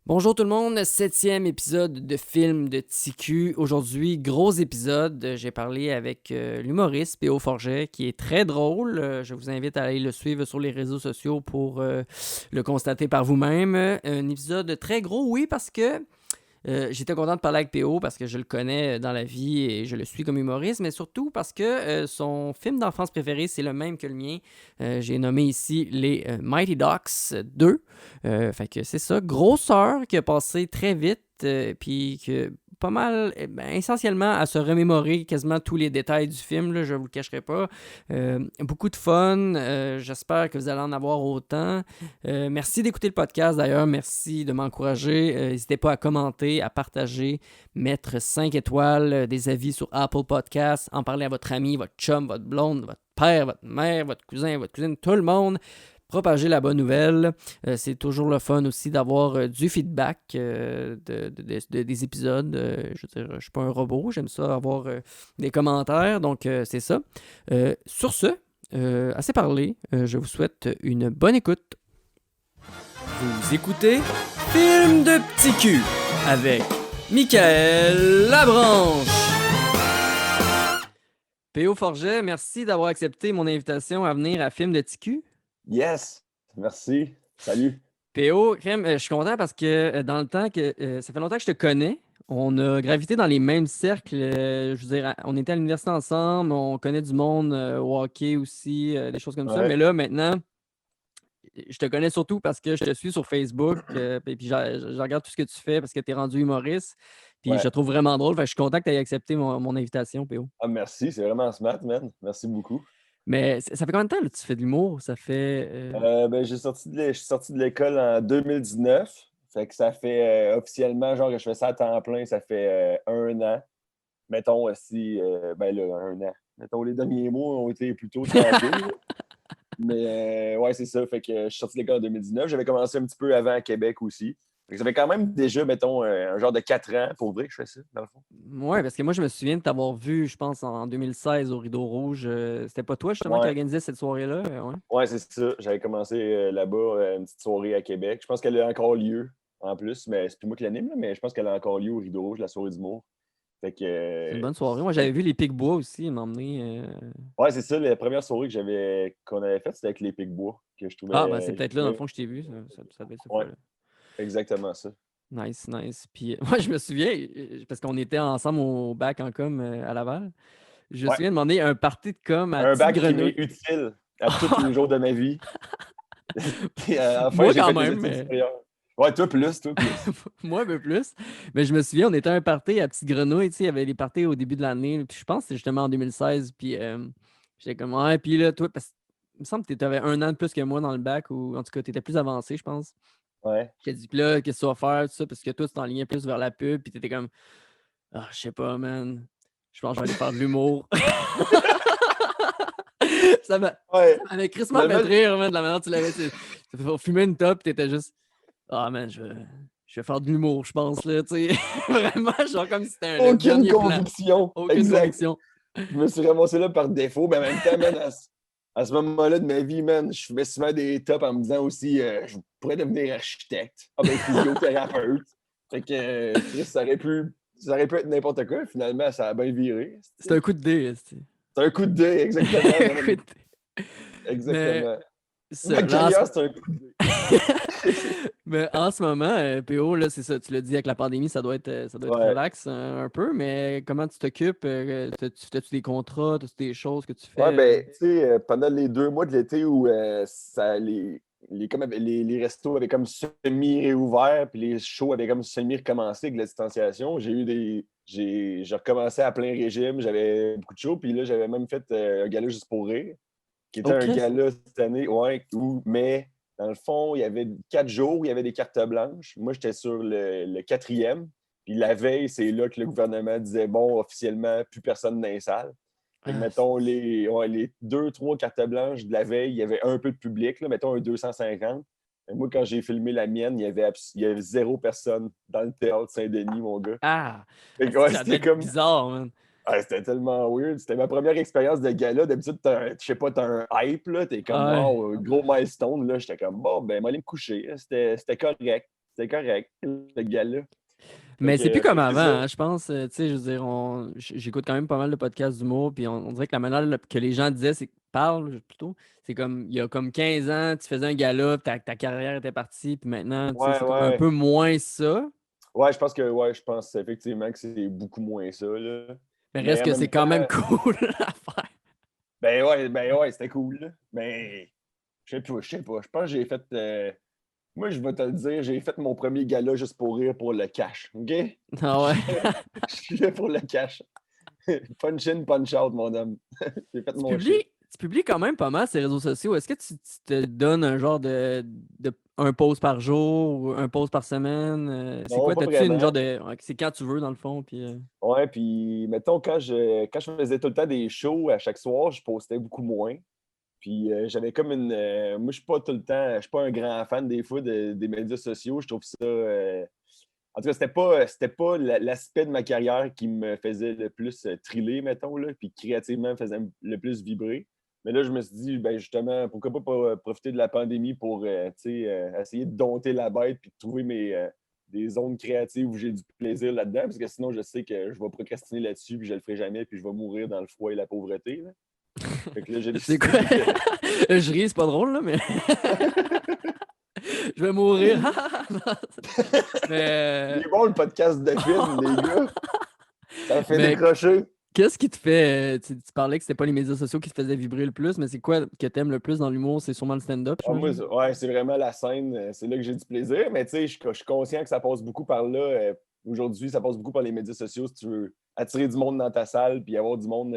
Bonjour tout le monde, 7e épisode de film de TQ. Aujourd'hui, gros épisode. J'ai parlé avec l'humoriste P.O. Forget qui est très drôle. Je vous invite à aller le suivre sur les réseaux sociaux pour le constater par vous-même. Un épisode très gros, oui, parce que j'étais content de parler avec P.O. parce que je le connais dans la vie et je le suis comme humoriste, mais surtout parce que son film d'enfance préféré, c'est le même que le mien. J'ai nommé ici les Mighty Ducks 2. Fait que c'est ça, grosseur qui a passé très vite, puis que pas mal, essentiellement à se remémorer quasiment tous les détails du film, là, je vous le cacherai pas. Beaucoup de fun, j'espère que vous allez en avoir autant. Merci d'écouter le podcast d'ailleurs, merci de m'encourager. N'hésitez pas à commenter, à partager, mettre 5 étoiles, des avis sur Apple Podcasts, en parler à votre ami, votre chum, votre blonde, votre père, votre mère, votre cousin, votre cousine, tout le monde. Propager la bonne nouvelle. C'est toujours le fun aussi d'avoir du feedback des épisodes. Je veux dire, je suis pas un robot, j'aime ça avoir des commentaires, donc c'est ça. Sur ce, assez parlé, je vous souhaite une bonne écoute. Vous écoutez Film de Petit Cul avec Michael Labranche. P.O. Forget, merci d'avoir accepté mon invitation à venir à Film de Petit Cul. Yes, merci. Salut. P.O., je suis content parce que dans le temps que ça fait longtemps que je te connais. On a gravité dans les mêmes cercles. Je veux dire, on était à l'université ensemble, on connaît du monde au hockey aussi, des choses comme ça. Ouais. Mais là, maintenant, je te connais surtout parce que je te suis sur Facebook, puis je regarde tout ce que tu fais parce que tu es rendu humoriste. Puis je te Ouais. trouve vraiment drôle. Fait que je suis content que tu aies accepté mon invitation, P.O. Ah, merci, c'est vraiment smart, man. Merci beaucoup. Mais ça fait combien de temps là, que tu fais de l'humour? Ça fait. Je suis sorti de l'école en 2019. Fait que ça fait officiellement, genre que je fais ça à temps plein, ça fait 1 an. Mettons aussi, ben là, 1 an. Mettons, les derniers mois ont été plutôt tranquilles. Mais ouais, c'est ça. Fait que je suis sorti de l'école en 2019. J'avais commencé un petit peu avant à Québec aussi. Fait que ça fait quand même déjà, mettons, un genre de 4 ans pour vrai que je fais ça, dans le fond. Ouais, parce que moi, je me souviens de t'avoir vu, je pense, en 2016 au Rideau Rouge. C'était pas toi, justement, qui Ouais. organisait cette soirée-là? Ouais. Ouais, c'est ça. J'avais commencé là-bas, une petite soirée à Québec. Je pense qu'elle a encore lieu, en plus, mais c'est plus moi qui l'anime, là, mais je pense qu'elle a encore lieu au Rideau Rouge, la soirée d'humour. Fait que, C'est une bonne soirée. Moi, j'avais vu les Pics-Bois aussi, ils m'emmener. ouais, c'est ça. La première soirée qu'on avait faite, c'était avec les Pic-Bois, que je Ah, ben, c'est trouvais, peut-être là, dans le fond, que je t'ai vu. Ça devait être cette ouais, fois-là. exactement ça. Nice, nice. Puis, moi, je me souviens, parce qu'on était ensemble au bac en com à Laval. Je me Ouais, souviens de demander un party de com à un Petite bac qui m'est Grenouille. utile à tous les jours de ma vie. Puis, enfin, Moi, j'ai quand fait des même, études mais. supérieures. Ouais, toi plus, toi plus. Moi, un peu plus. Mais je me souviens, on était à un party à Petite Grenouille, tu sais, il y avait les parties au début de l'année. Puis je pense que c'était justement en 2016. Puis j'étais comme, ouais, puis là, toi, parce il me semble que tu avais 1 an de plus que moi dans le bac, ou en tout cas, tu étais plus avancé, je pense. Ouais. J'ai dit, puis là, qu'est-ce que tu vas faire, tout ça, parce que toi, tu t'enlignais plus vers la pub, puis tu étais comme, ah, je sais pas, man. Je pense que je vais aller faire de l'humour. ça m'a- Ouais. ça m'avait crissement fait Finalement, rire, man, de la manière dont tu l'avais. Tu fumais une top, puis t'étais juste. Ah, man, je vais faire de l'humour, je pense, là, tu sais. Vraiment, genre comme si c'était le aucune dernier plan. conviction. Aucune Exact. conviction. Je me suis ramassé là par défaut. Mais en même temps, man, à ce moment-là de ma vie, man, je fumais souvent des tops en me disant aussi je pourrais devenir architecte. Ah ben physiothérapeute. Fait que Chris, ça aurait pu être n'importe quoi. Finalement, ça a bien viré. C'est un coup de dé, c'est. C'est un coup de dé, exactement, Un coup man. de dé. Mais, Exactement. ça, Ma là, en ce... carrière, c'est un coup de dé. mais en ce moment, PO, là, c'est ça, tu l'as dit avec la pandémie, ça doit être Ouais. relax un peu, mais comment tu t'occupes? Fais-tu des contrats? As-tu des choses que tu Ouais, fais? ben, tu sais, pendant les 2 mois de l'été où les restos avaient comme semi-réouvert, puis les shows avaient comme semi-recommencé avec la distanciation, j'ai recommencé à plein régime, j'avais beaucoup de shows, puis là, j'avais même fait un gala juste pour rire, qui était Oh, un Chris! gala cette année, ouais, mais dans le fond, il y avait 4 jours où il y avait des cartes blanches. Moi, j'étais sur le quatrième, puis la veille, c'est là que le gouvernement disait, bon, officiellement, plus personne dans les salles. Fait que, Ah, mettons, les 2, 3 cartes blanches de la veille, il y avait un peu de public, là, mettons un 250. Et moi, quand j'ai filmé la mienne, il y avait 0 personne dans le théâtre Saint-Denis, mon gars. ah! Fait que, Asti que ouais, ça devait c'était être comme. bizarre, man. Ah, c'était tellement weird. C'était ma première expérience de gala. D'habitude, je sais pas, t'as un hype, là. T'es comme, Ouais. wow, gros milestone, là. J'étais comme, bon, ben, moi, aller me coucher. C'était correct. c'était correct, le gala. Mais c'est plus Fait comme que c'est avant, ça. hein, je pense. Tu sais, je veux dire, j'écoute quand même pas mal de podcasts d'humour, puis on dirait que la manière que les gens disaient, parlent plutôt, c'est comme, il y a comme 15 ans, tu faisais un gala, puis ta carrière était partie, puis maintenant, tu sais, Ouais, c'est comme un ouais. peu moins ça. Ouais, je pense effectivement que c'est beaucoup moins ça, là. Mais Mais reste en que même c'est quand même temps, cool à faire. ben ouais, c'était cool, là. Mais je sais pas. Je pense que j'ai fait. Moi, je vais te le dire, j'ai fait mon premier gala juste pour rire pour le cash. OK? Ah ouais. Je suis là pour le cash. Punch in, punch out, mon homme. J'ai fait Tu mon shit. publies, tu publies quand même pas mal sur les réseaux sociaux. Est-ce que tu te donnes un genre un post par jour ou un post par semaine? C'est Non, quoi? pas T'as-tu une vraiment. genre de. Ouais, c'est quand tu veux, dans le fond, puis. Ouais, puis mettons, quand je faisais tout le temps des shows à chaque soir, je postais beaucoup moins. Puis j'avais comme une. Moi, je suis pas tout le temps. Je suis pas un grand fan des fois des médias sociaux. Je trouve ça. En tout cas, c'était pas l'aspect de ma carrière qui me faisait le plus thriller, mettons, là, puis créativement me faisait le plus vibrer. Mais là, je me suis dit, ben justement, pourquoi pas profiter de la pandémie pour essayer de dompter la bête puis de trouver des zones créatives où j'ai du plaisir là-dedans, parce que sinon, je sais que je vais procrastiner là-dessus puis je le ferai jamais puis je vais mourir dans le froid et la pauvreté, là. Fait que là, j'ai C'est quoi? décidé que. Je ris, c'est pas drôle, là, mais. Je vais mourir. Il mais. est bon le podcast de film, les gars. Ça me fait Mais décrocher. qu'est-ce qui te fait. Tu parlais que c'était pas les médias sociaux qui te faisaient vibrer le plus, mais c'est quoi que t'aimes le plus dans l'humour? C'est sûrement le stand-up, Ah, moi, j'imagine? ouais, c'est vraiment la scène. C'est là que j'ai du plaisir. Mais tu sais, je suis conscient que ça passe beaucoup par là. Aujourd'hui, ça passe beaucoup par les médias sociaux si tu veux attirer du monde dans ta salle puis avoir du monde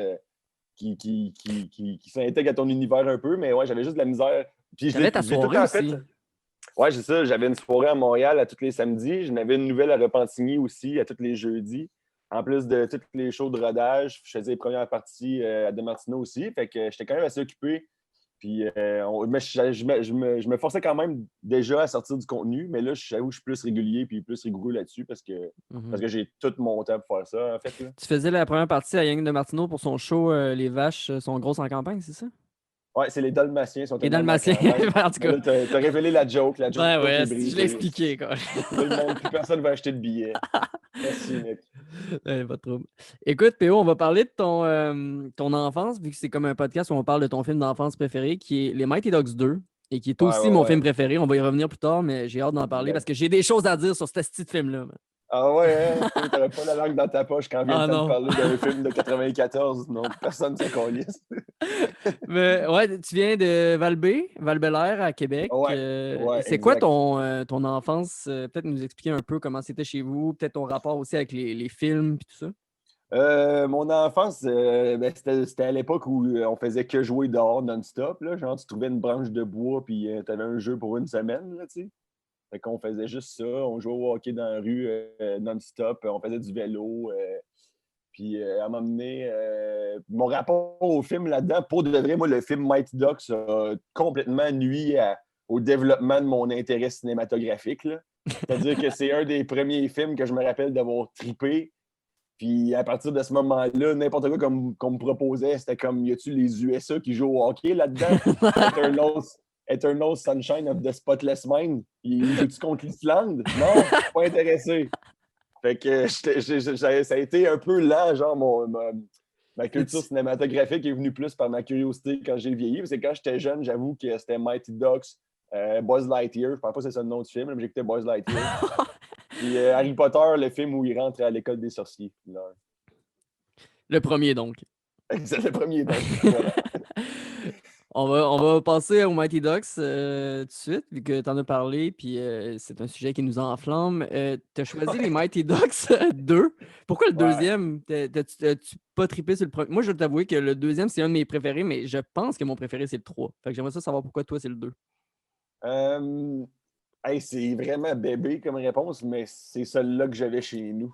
qui s'intègre à ton univers un peu. Mais ouais, j'avais juste de la misère. Puis T'avais ta je l'ai tout le soirée temps fait. aussi. Ouais, c'est ça. J'avais une soirée à Montréal à tous les samedis. J'en avais une nouvelle à Repentigny aussi à tous les jeudis. En plus de tous les shows de rodage, je faisais les premières parties à Demartino aussi. Fait que j'étais quand même assez occupé. Puis, mais je me forçais quand même déjà à sortir du contenu, mais là, j'avoue que je suis plus régulier puis plus rigoureux là-dessus Mhm. parce que j'ai tout mon temps pour faire ça, en fait. Là. Tu faisais la première partie à Yann de Martineau pour son show Les vaches sont grosses en campagne, c'est ça? Ouais, c'est les Dalmatiens qui sont Les tellement dans la Dalmatiens, campagne. en tout Mais cas. là, t'as révélé la Ben joke ouais, est je l'ai brisée. expliqué, quoi. Là, le monde, plus personne va acheter de billets. Merci, Nick. Pas de trouble. Écoute, PO, on va parler de ton enfance, vu que c'est comme un podcast où on parle de ton film d'enfance préféré, qui est Les Mighty Ducks 2, et qui est Ouais, aussi ouais, mon ouais. film préféré. On va y revenir plus tard, mais j'ai hâte d'en parler parce Exact. que j'ai des choses à dire sur ce petit film-là. Man. Ah ouais, hein? Toi, t'aurais pas la langue dans ta poche quand vient le Ah temps de non. parler d'un film de 94. Non, personne ne se calisse. Mais ouais, tu viens de Val-Bélair à Québec. Ouais, ouais, C'est quoi exact. ton enfance? Peut-être nous expliquer un peu comment c'était chez vous, peut-être ton rapport aussi avec les films et tout ça. Mon enfance, ben, c'était à l'époque où on faisait que jouer dehors non-stop. Là. Genre, tu trouvais une branche de bois puis tu avais un jeu pour une semaine. Là, tu sais. Fait qu'on faisait juste ça. On jouait au hockey dans la rue non-stop. On faisait du vélo. Puis à un moment donné, mon rapport au film là-dedans, pour de vrai, moi, le film Mighty Ducks a complètement nuit au développement de mon intérêt cinématographique. Là. C'est-à-dire que c'est un des premiers films que je me rappelle d'avoir trippé. Puis à partir de ce moment-là, n'importe quoi qu'on me proposait, c'était comme y a-tu les USA qui jouent au hockey là-dedans? Eternal Sunshine of the Spotless Mind. Il joue-tu contre l'Islande? Non, je suis pas intéressé. Fait que ça a été un peu lent, genre ma culture C'est- cinématographique est venue plus par ma curiosité quand j'ai vieilli. Parce que quand j'étais jeune, j'avoue que c'était Mighty Ducks, Buzz Lightyear. Je pense pas que c'est ça le nom du film, mais j'écoutais Buzz Lightyear. Puis Harry Potter, le film où il rentre à l'école des sorciers. Là. Le premier, donc. C'est le premier, donc. Voilà. On va passer au Mighty Ducks tout de suite, vu que tu en as parlé, puis c'est un sujet qui nous enflamme. Tu as choisi les Ouais. Mighty Ducks 2. Pourquoi le Ouais. deuxième? T'as-tu pas trippé sur le premier? Moi, je dois t'avouer que le deuxième, c'est un de mes préférés, mais je pense que mon préféré, c'est le 3. Fait que j'aimerais ça savoir pourquoi toi, c'est le 2. Euh, hey, c'est vraiment bébé comme réponse, mais c'est celui-là que j'avais chez nous.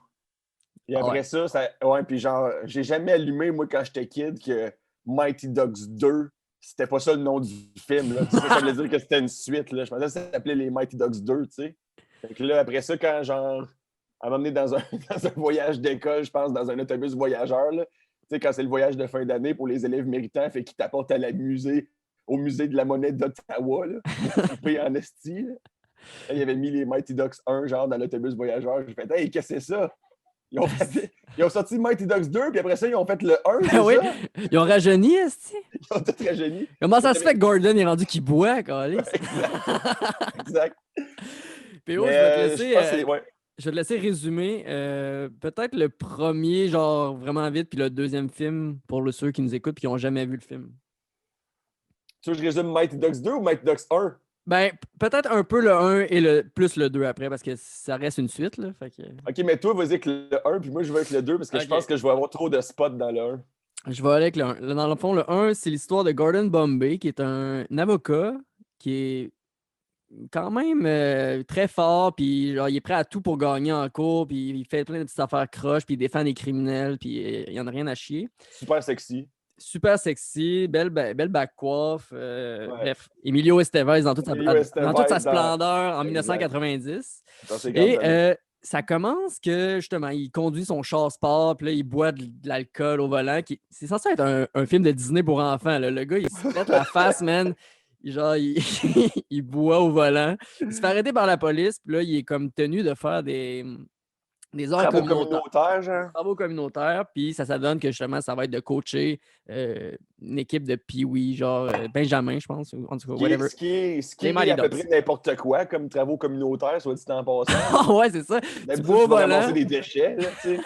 Puis Ah après ouais. ça, ouais, puis genre, j'ai jamais allumé, moi, quand j'étais kid, que Mighty Ducks 2, c'était pas ça le nom du film, là. Tu sais, ça voulait dire que c'était une suite, là. Je pensais que ça s'appelait les Mighty Ducks 2, tu sais. Fait que là, après ça, quand, genre, elle m'a emmené dans un, dans un voyage d'école, je pense, dans un autobus voyageur, là. Tu sais, quand c'est le voyage de fin d'année pour les élèves méritants, fait qu'ils t'apportent au musée de la monnaie d'Ottawa, là. Trippé en esti, là. Là, il avait mis les Mighty Ducks 1, genre, dans l'autobus voyageur. J'ai fait, hey, qu'est-ce que c'est ça? Ils ont sorti Mighty Ducks 2, puis après ça, ils ont fait le 1, c'est Oui, ça? ils ont rajeuni, est-ce. Ils ont tout très génie. Comment ça se fait que Gordon est rendu qu'il boit, câlisse? Exact. Exact. PO, Mais je vais te je laisser. pense que c'est. Ouais. Je vais te laisser résumer. Peut-être le premier, genre vraiment vite, puis le deuxième film pour ceux qui nous écoutent et qui n'ont jamais vu le film. Tu veux que je résume Mighty Ducks 2 ou Mighty Ducks 1? Ben, peut-être un peu le 1 et plus le 2 après, parce que ça reste une suite, là. Fait que... Ok, mais toi, vas-y avec le 1, puis moi, je vais avec le 2 parce que je Ok. pense que je vais avoir trop de spots dans le 1. Je vais aller avec le 1. Dans le fond, le 1, c'est l'histoire de Gordon Bombay, qui est un avocat qui est quand même très fort, puis genre, il est prêt à tout pour gagner en cours, puis il fait plein de petites affaires croches, puis il défend des criminels, puis il y en a rien à chier. Super sexy. Super sexy, belle back coiffe. Ouais. Bref, Emilio Estevez dans toute Emilio dans Estevez toute sa dans- splendeur en Exact. 1990. Dans ses grandes Et années. ça commence que, justement, il conduit son char sport, puis là, il boit de l'alcool au volant. C'est censé être un film de Disney pour enfants, là. Le gars, il se pète la face, man. Genre, il boit au volant. Il se fait arrêter par la police, puis là, il est comme tenu de faire des heures Travaux communautaires. communautaires, genre. Travaux communautaires, puis ça donne que justement, ça va être de coacher une équipe de Pee-Wee, genre Benjamin, je pense, ou en tout cas, whatever. Ce qui est Les Mighty à peu Ducks. près n'importe quoi comme travaux communautaires, soit dit en passant. Ah ouais, c'est ça. D'habitude, bois au tu vas volant. ramasser des déchets, là, tu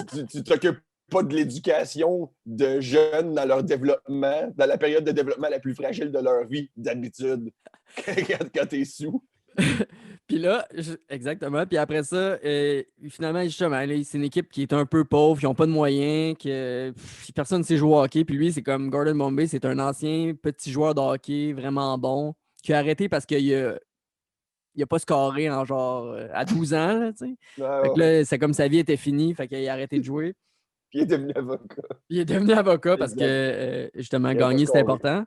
sais. Tu t'occupes pas de l'éducation de jeunes dans leur développement, dans la période de développement la plus fragile de leur vie, d'habitude, quand t'es sous. Puis là, exactement. Puis après ça, finalement, justement, là, c'est une équipe qui est un peu pauvre, qui n'ont pas de moyens, personne ne sait jouer au hockey. Puis lui, c'est comme Gordon Bombay, c'est un ancien petit joueur de hockey vraiment bon, qui a arrêté parce qu'il a pas scoré en genre à 12 ans, là, tu sais. Fait que là, c'est comme sa vie était finie, fait qu'il a arrêté de jouer. Puis il est devenu avocat. Il est devenu avocat parce Exact. que, justement, Il a pas gagner, c'est scoré. important.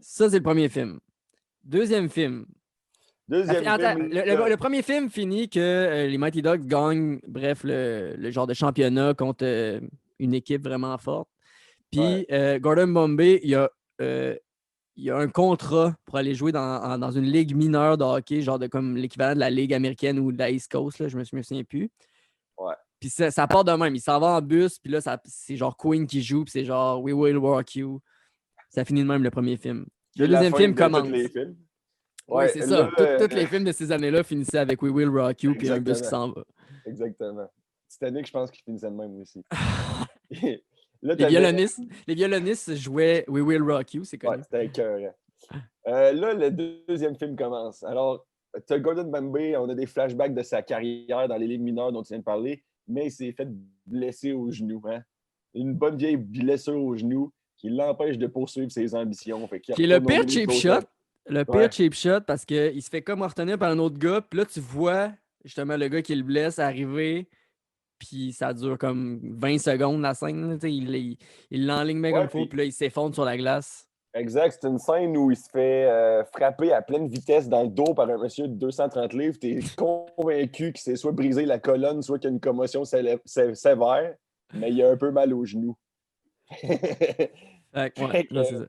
Ça, c'est le premier film. Deuxième film. Deuxième Attends, film. le premier film finit que les Mighty Ducks gagnent, bref, le genre de championnat contre une équipe vraiment forte. Puis Gordon Bombay, il y a un contrat pour aller jouer dans une ligue mineure de hockey, genre de comme l'équivalent de la ligue américaine ou de la East Coast, là, je me souviens plus. Ouais. Puis ça part de même. Il s'en va en bus, puis là, c'est genre Queen qui joue, puis c'est genre We Will Rock You. Ça finit de même le premier film. Le deuxième film commence. Tous les films. Oui, c'est ça. Tous les films de ces années-là finissaient avec We Will Rock You, puis un bus qui s'en va. Exactement. Titanic, je pense qu'il finissait de même aussi. Là, les violonistes jouaient We Will Rock You, c'est connu. Ouais, c'était écœurant. Là, le deuxième film commence. Alors, tu as Gordon Bombay, on a des flashbacks de sa carrière dans les ligues mineures dont tu viens de parler, mais il s'est fait blesser au genou. Hein? Une bonne vieille blessure au genou qui l'empêche de poursuivre ses ambitions. Qui est le pire cheap shot. Le pire cheap shot parce qu'il se fait comme retenir par un autre gars, puis là, tu vois justement le gars qui le blesse arriver. Puis ça dure comme 20 secondes la scène. Il l'enligne bien comme il faut, puis là, il s'effondre sur la glace. Exact. C'est une scène où il se fait frapper à pleine vitesse dans le dos par un monsieur de 230 livres. Tu es convaincu qu'il s'est soit brisé la colonne, soit qu'il y a une commotion sévère, mais il a un peu mal au genou. Là, c'est ça.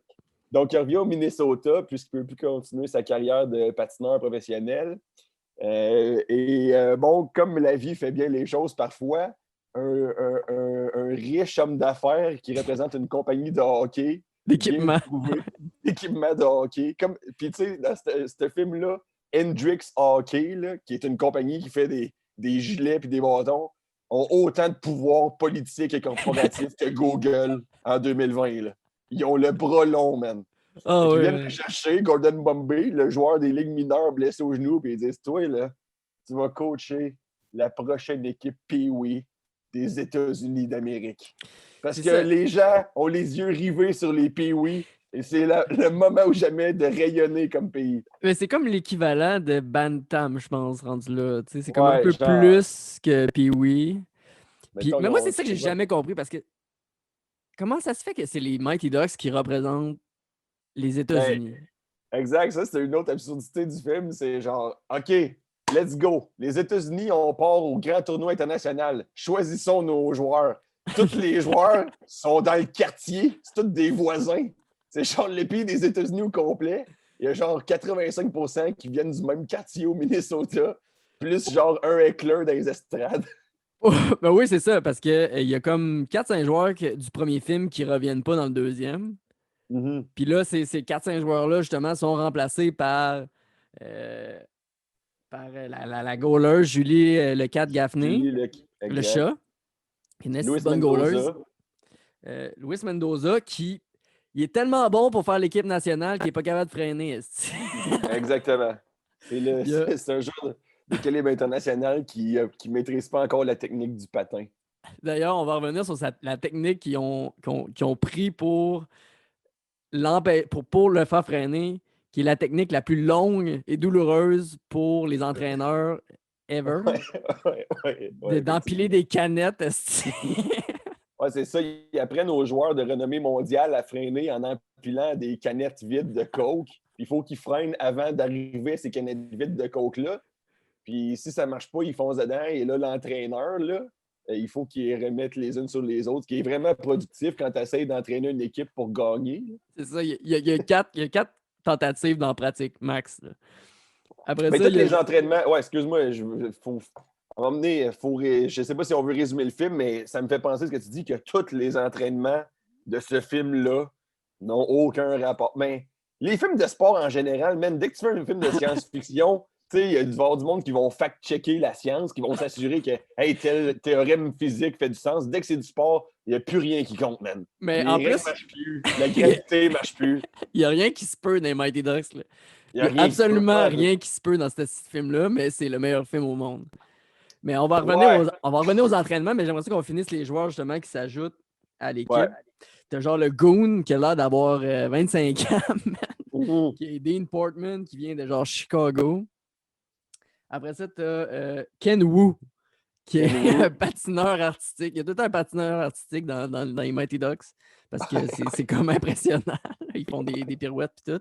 Donc, il revient au Minnesota puisqu'il ne peut plus continuer sa carrière de patineur professionnel. Bon, comme la vie fait bien les choses parfois, un riche homme d'affaires qui représente une compagnie de hockey. D'équipement de hockey. Puis, tu sais, dans ce film-là, Hendrix Hockey, là, qui est une compagnie qui fait des gilets et des bâtons, ont autant de pouvoir politique et corporatif que Google en 2020. Là. Ils ont le bras long, man. Ils viennent chercher Gordon Bombay, le joueur des ligues mineures blessé au genou, puis ils disent, toi, là, tu vas coacher la prochaine équipe Pee-Wee des États-Unis d'Amérique. Parce que les gens ont les yeux rivés sur les Pee-Wee et c'est le moment ou jamais de rayonner comme pays. Mais c'est comme l'équivalent de Bantam, je pense, rendu là. C'est comme un peu plus que Pee-Wee. Mais moi, c'est ça que j'ai jamais compris parce que comment ça se fait que c'est les Mighty Ducks qui représentent les États-Unis? Exact, ça, c'est une autre absurdité du film. C'est genre, OK, let's go. Les États-Unis, on part au grand tournoi international. Choisissons nos joueurs. Tous les joueurs sont dans le quartier. C'est tous des voisins. C'est genre le pays des États-Unis au complet. il y a genre 85% qui viennent du même quartier au Minnesota, plus genre un heckler dans les estrades. Ben oui, c'est ça, parce que il y a comme 4-5 joueurs du premier film qui reviennent pas dans le deuxième. Mhm. Puis là, ces 4-5 joueurs-là, justement, sont remplacés euh, par la goaler Julie Le Cat Gaffney, Julie, là, le exact. chat, qui est une esti de Luis bonne goaleuse. Mendoza. Luis Mendoza, qui il est tellement bon pour faire l'équipe nationale qu'il n'est pas capable de freiner. esti. Exactement. C'est Il y a- c'est un joueur de calibre international qui ne maîtrise pas encore la technique du patin. D'ailleurs, on va revenir sur la technique qu'ils ont pris pour le faire freiner, qui est la technique la plus longue et douloureuse pour les entraîneurs ever, d'empiler Effectivement. des canettes. esti. Ouais, c'est ça. Ils apprennent aux joueurs de renommée mondiale à freiner en empilant des canettes vides de Coke. Il faut qu'ils freinent avant d'arriver à ces canettes vides de Coke-là. Puis si ça ne marche pas, ils foncent dedans. Et là, l'entraîneur, là, il faut qu'ils remettent les unes sur les autres, ce qui est vraiment productif quand tu essaies d'entraîner une équipe pour gagner. C'est ça, il y a quatre tentatives dans la pratique, max. Là. Après Mais ça, tous les entraînements. Ouais, excuse-moi, à un moment donné, je ne sais pas si on veut résumer le film, mais ça me fait penser ce que tu dis, que tous les entraînements de ce film-là n'ont aucun rapport. Mais les films de sport en général, même dès que tu fais un film de science-fiction, tu sais, il va y avoir du monde qui vont fact-checker la science, qui vont s'assurer que hey, tel théorème physique fait du sens. Dès que c'est du sport, il n'y a plus rien qui compte, man. Mais Les en règles plus, ne marchent plus, la gravité ne marche plus. il n'y a rien qui se peut dans les Mighty Ducks. Là. Il n'y Il a n'y a rien qui se peut. absolument rien qui se peut dans ce petit film-là, mais c'est le meilleur film au monde. Mais Ouais, on va revenir aux entraînements, mais j'aimerais ça qu'on finisse les joueurs justement qui s'ajoutent à ouais. l'équipe. T'as genre le Goon qui a l'air d'avoir 25 ans, Mhm. qui est Dean Portman, qui vient de genre Chicago. Après ça, t'as Ken Wu, qui est Ken Wu. un patineur artistique. Il y a tout un patineur artistique dans les Mighty Ducks, parce que c'est comme impressionnant. Ils font des pirouettes et tout.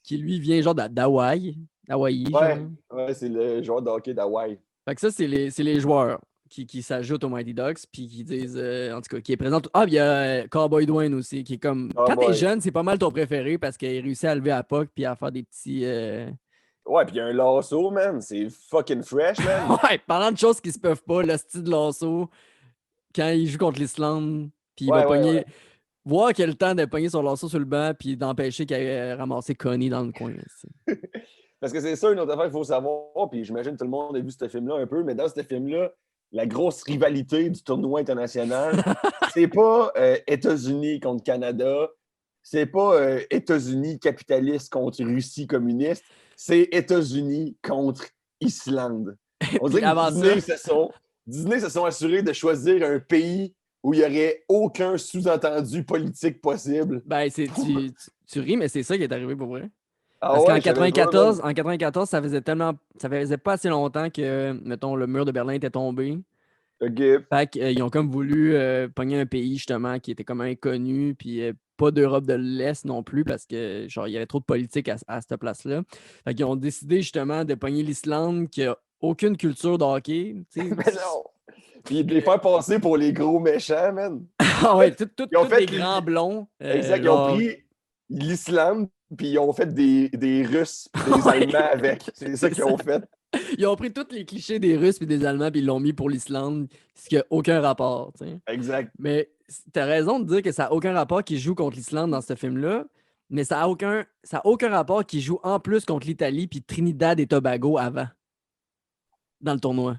Qui lui vient genre d'Hawaï. Hawaï, Ouais, genre. ouais, c'est le joueur de hockey d'Hawaï. Fait que ça, c'est les joueurs qui s'ajoutent aux Mighty Ducks, puis qui disent, en tout cas, qui est présent. Ah, puis il y a Cowboy Dwayne aussi, qui est comme. Oh Quand t'es boy. jeune, c'est pas mal ton préféré parce qu'il réussit à lever à puck puis à faire des petits. Ouais, puis il y a un lasso, man. C'est fucking fresh, man. Ouais, parlant de choses qui se peuvent pas, le style de lasso, quand il joue contre l'Islande, puis il va Ouais, ouais, ouais. pogner. Voir qu'il a le temps de pogner son lasso sur le banc, puis d'empêcher qu'il aille ramasser Connie dans le coin. Parce que c'est ça, une autre affaire qu'il faut savoir, puis j'imagine que tout le monde a vu ce film-là un peu, mais dans ce film-là, la grosse rivalité du tournoi international, c'est pas États-Unis contre Canada, c'est pas États-Unis capitaliste contre Russie communiste, c'est États-Unis contre Islande. On Puis dirait que avant ça, Disney se sont assurés de choisir un pays où il n'y aurait aucun sous-entendu politique possible. ben, tu ris, mais c'est ça qui est arrivé pour vrai. Ah Parce qu'en ouais, je savais pas, man. 94, ça faisait pas assez longtemps que, mettons, le mur de Berlin était tombé. OK. Fait qu'ils ont comme voulu pogner un pays, justement, qui était comme inconnu, puis pas d'Europe de l'Est non plus, parce que, genre, il y avait trop de politique à cette place-là. Fait qu'ils ont décidé, justement, de pogner l'Islande, qui a aucune culture de hockey, tu sais. Mais non. Puis de les faire passer pour les gros méchants, man. Ah ouais, tous Ils ont fait des grands blonds. exact, ils ont Genre, pris l'Islande, puis ils ont fait des Russes, puis des ouais, Allemands avec. C'est ça c'est qu'ils ça. ont fait. Ils ont pris tous les clichés des Russes et des Allemands, puis ils l'ont mis pour l'Islande, ce qui n'a aucun rapport, tu sais. Exact. Mais t'as raison de dire que ça n'a aucun rapport qu'ils jouent contre l'Islande dans ce film-là, mais ça a aucun rapport qu'ils jouent en plus contre l'Italie puis Trinidad et Tobago avant, dans le tournoi.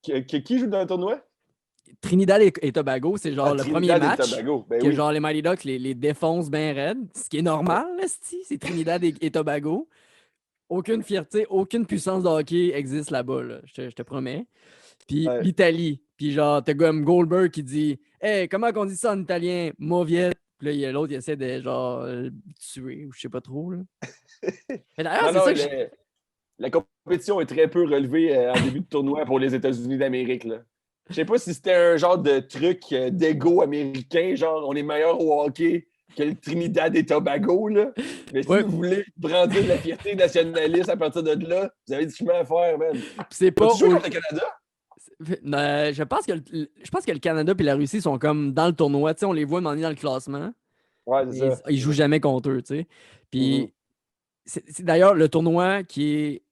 Qui joue dans le tournoi? Trinidad et Tobago, c'est genre Ah, le premier Trinidad et match Tobago. Ben que oui. genre les Mighty Ducks les défoncent bien raides, ce qui est normal, là, c'est Trinidad et Tobago. Aucune fierté, aucune puissance de hockey existe là-bas, là, je te promets. Puis Ouais. l'Italie. Puis genre, t'as comme Goldberg qui dit Hey, comment qu'on dit ça en italien? Mauviette. Puis là, il y a l'autre, il essaie de genre tuer ou je sais pas trop. Là. Mais d'ailleurs, Non, c'est non, ça que la compétition est très peu relevée en début de tournoi pour les États-Unis d'Amérique, là. Je sais pas si c'était un genre de truc d'ego américain, genre on est meilleur au hockey que le Trinidad et Tobago, là. Mais si Ouais, vous voulez brandir la fierté nationaliste à partir de là, vous avez du chemin à faire, man. c'est pas. As-tu joué contre le Canada? Je pense que le Canada et la Russie sont comme dans le tournoi. Tu sais, on les voit demander dans le classement. Ouais, c'est Mais ça. ils jouent jamais contre eux, tu sais. Mhm. Puis C'est d'ailleurs le tournoi qui est.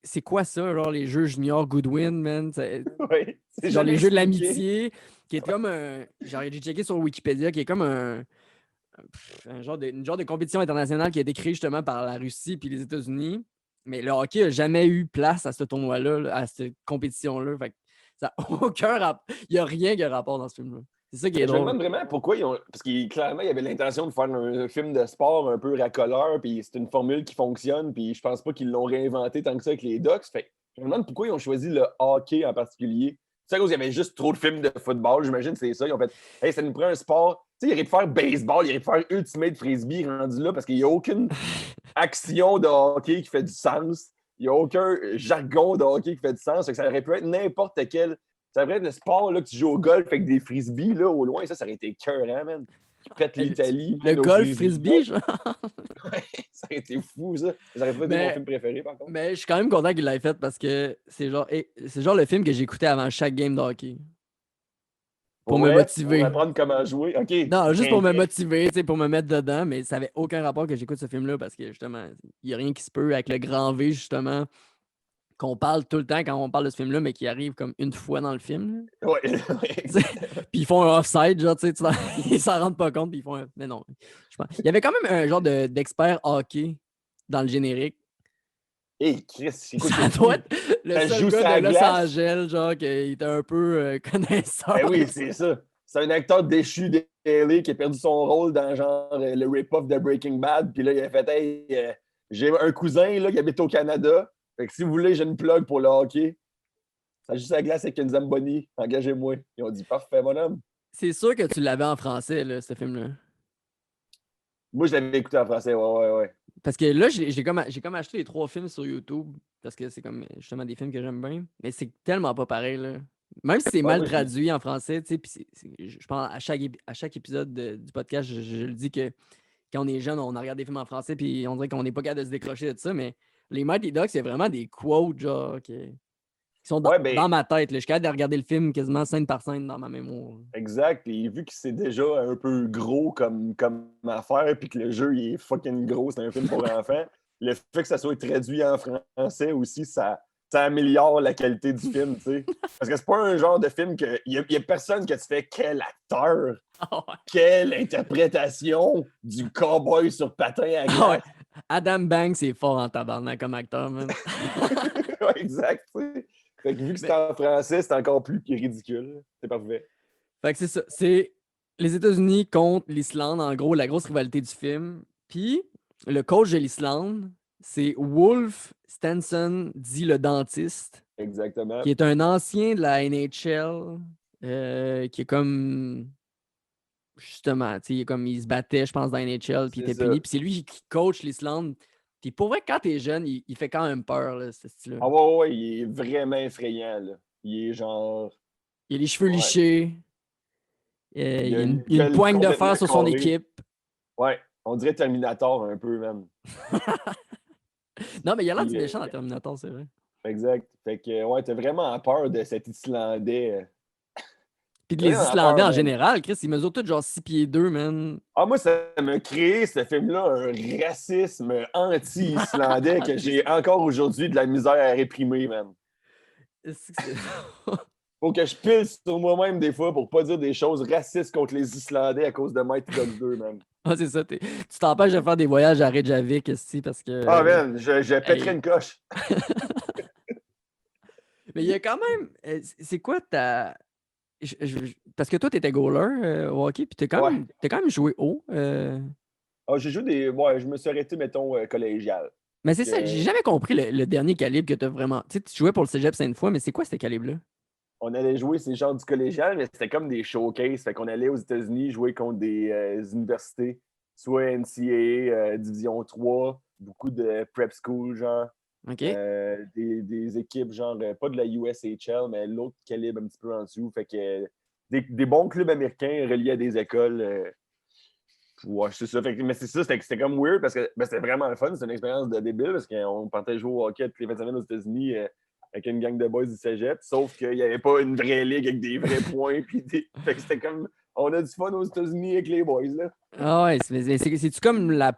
C'est quoi ça, genre les jeux junior Goodwin, man? Oui, c'est C'est genre les jamais jeux de expliqué. l'amitié, qui est comme un. Genre, j'ai checké sur Wikipédia, qui est comme une genre de compétition internationale qui a été créée justement par la Russie puis les États-Unis. Mais le hockey n'a jamais eu place à ce tournoi-là, là, à cette compétition-là. Fait que ça n'a aucun rapport. Il n'y a rien qui a rapport dans ce film-là. C'est ça qui est Mais je me drôle. demande vraiment pourquoi ils ont. Parce qu'il clairement, il y avait l'intention de faire un film de sport un peu racoleur, puis c'est une formule qui fonctionne, puis je pense pas qu'ils l'ont réinventé tant que ça avec les Ducks. Fait que je me demande pourquoi ils ont choisi le hockey en particulier. C'est à cause qu'il y avait juste trop de films de football, j'imagine que c'est ça. Ils ont fait hey, ça nous prend un sport. Tu sais, il aurait pu faire baseball, il aurait pu faire Ultimate Frisbee rendu là parce qu'il n'y a aucune action de hockey qui fait du sens. Il n'y a aucun jargon de hockey qui fait du sens. Fait que ça aurait pu être n'importe quel. Ça devrait être le sport là, que tu joues au golf avec des frisbees là, au loin. Ça aurait été écœurant, man. Qui pète l'Italie, Le man, au golf frisbee. frisbee, genre. Ça aurait été fou, ça. Ça aurait pas été mon Mais, film préféré, par contre. mais je suis quand même content qu'il l'ait fait parce que c'est genre le film que j'écoutais avant chaque game de hockey. Pour Pour me vrai, pour motiver. apprendre comment jouer. OK. Non, juste pour me OK. motiver, tu sais, pour me mettre dedans, mais ça n'avait aucun rapport que j'écoute ce film-là parce que justement, il n'y a rien qui se peut avec le grand V, justement, qu'on parle tout le temps quand on parle de ce film-là, mais qui arrive comme une fois dans le film. Ouais, Tu sais. Puis ils font un offside, genre, tu sais, ils s'en rendent pas compte, puis ils font un. Mais non. Il y avait quand même un genre d'expert hockey dans le générique. hey, Chris, écoute, Ça doit être le ça seul joue gars sur de la Los glace. Angeles, genre, qui était un peu connaisseur. Ben oui, c'est ça. C'est un acteur déchu de LA qui a perdu son rôle dans genre le rip-off de Breaking Bad. Puis là, il a fait hey, j'ai un cousin là, qui habite au Canada. Fait que si vous voulez, j'ai une plug pour le hockey. Ça joue sur la glace avec une Zamboni. Engagez-moi. Ils ont dit parfait, mon homme. C'est sûr que tu l'avais en français, là, ce film-là. Moi, je l'avais écouté en français. Ouais, ouais, ouais. Parce que là, j'ai comme acheté les 3 films sur YouTube parce que c'est comme justement des films que j'aime bien. Mais c'est tellement pas pareil, là. Même si c'est Ouais, mal moi, traduit en français, tu sais, puis je pense à chaque épisode du podcast, je le dis que quand on est jeune, on regarde des films en français, puis on dirait qu'on n'est pas capable de se décrocher de ça, mais les Mighty Ducks, c'est vraiment des quotes, genre, qui sont ouais, dans ben, ma tête, là. Je suis capable de regarder le film quasiment scène par scène dans ma mémoire. exact. Puis vu que c'est déjà un peu gros comme affaire, puis que le jeu il est fucking gros, c'est un film pour enfants, le fait que ça soit traduit en français aussi, ça améliore la qualité du film, tu sais. Parce que c'est pas un genre de film que. Il y a personne que tu fais quel acteur, quelle interprétation du cowboy sur patin à glace. Ouais. Adam Banks est fort en tabarnak comme acteur, man. Ouais, exact, tu sais. Fait que vu que c'est en français, c'est encore plus ridicule. C'est parfait. Fait que c'est ça. C'est les États-Unis contre l'Islande, en gros, la grosse rivalité du film. Puis, le coach de l'Islande, c'est Wolf Stenson, dit le dentiste, Exactement. qui est un ancien de la NHL, qui est comme. Justement, tu sais, il se battait, je pense, dans la NHL, puis il C'est était ça. puni. Puis c'est lui qui coach l'Islande. Puis pour vrai, quand t'es jeune, il fait quand même peur, là, ce style-là. Ah ouais, ouais, il est vraiment effrayant, là. Il est genre. Il a les cheveux Ouais. lichés. Il a une Il y a une gueule poigne de complètement fer sur son carrée. équipe. Ouais. On dirait Terminator un peu, même. Non, mais il a l'air du Puis, méchant dans Terminator, c'est vrai. exact. Fait que, ouais, t'as vraiment peur de cet Islandais. Puis T'as les vraiment Islandais peur, en man. général, Chris, ils mesurent tous genre 6 pieds 2, man. Ah, moi, ça m'a créé, ce film-là, un racisme anti-islandais que j'ai encore aujourd'hui de la misère à réprimer, man. Faut que je pisse sur moi-même des fois pour pas dire des choses racistes contre les Islandais à cause de Mighty Ducks 2, man. Ah, c'est ça. Tu t'empêches de faire des voyages à Reykjavik, ici, parce Ah, que. man, je pèterais Hey. une coche. Mais il y a quand même. C'est quoi ta. Parce que toi, t'étais goaler au hockey, puis Ouais. t'as quand même joué haut. Ah, j'ai joué des. Ouais, je me suis arrêté, mettons, collégial. Mais c'est ça, j'ai Que jamais compris le dernier calibre que t'as vraiment. Tu sais, tu jouais pour le cégep Sainte-Foy, mais c'est quoi ce calibre-là? on allait jouer ces genres du collégial, mais c'était comme des showcases. Fait qu'on allait aux États-Unis jouer contre des universités, soit NCAA, Division 3, beaucoup de prep school, genre. OK? Des équipes, genre, pas de la USHL, mais l'autre calibre un petit peu en dessous. Fait que des bons clubs américains reliés à des écoles. Ouais, c'est ça. Mais c'est ça, c'était comme weird parce que c'était vraiment le fun. C'était une expérience de débile parce qu'on partait jouer au hockey toutes les 20 semaines aux États-Unis avec une gang de boys du cégep. Sauf qu'il n'y avait pas une vraie ligue avec des vrais points. Fait que c'était comme. On a du fun aux États-Unis avec les boys, là. Ah ouais, c'est-tu comme la.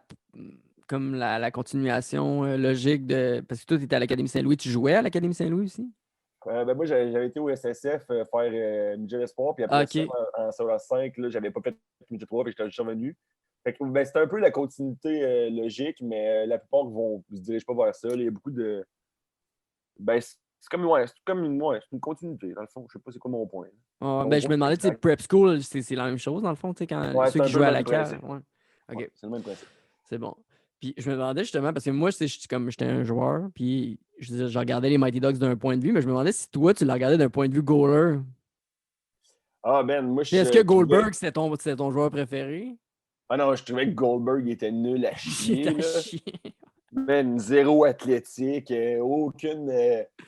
comme la continuation logique de. Parce que toi, tu étais à l'Académie Saint-Louis, tu jouais à l'Académie Saint-Louis aussi? Ben moi, j'avais été au SSF faire midget espoir, puis Ah, après ça, ok. en secondaire 5, là, j'avais pas fait midget 3, puis j'étais juste revenu. Fait que, ben, c'était un peu la continuité logique, mais la plupart ne se dirigent pas vers ça. Là. Il y a beaucoup de. Ben, c'est comme, c'est une continuité, dans le fond. Je sais pas c'est quoi mon point. Ah, Mon ben, je point me demandais, tu sais, exact. prep school, c'est la même chose, dans le fond, tu sais, quand Ouais, ceux c'est qui un peu jouaient le à même la cave. principe. Ouais. Ouais, OK, c'est le même principe. c'est bon. Puis je me demandais justement, parce que moi, comme j'étais un joueur, puis je regardais les Mighty Ducks d'un point de vue, mais je me demandais si toi, tu le regardais d'un point de vue goaler. Ah, Ben, moi, Tu sais, est-ce que je trouvais. Goldberg, c'était ton joueur préféré? Ah non, je trouvais que Goldberg il était nul à Il est chier, à là. chier. Ben, zéro athlétique,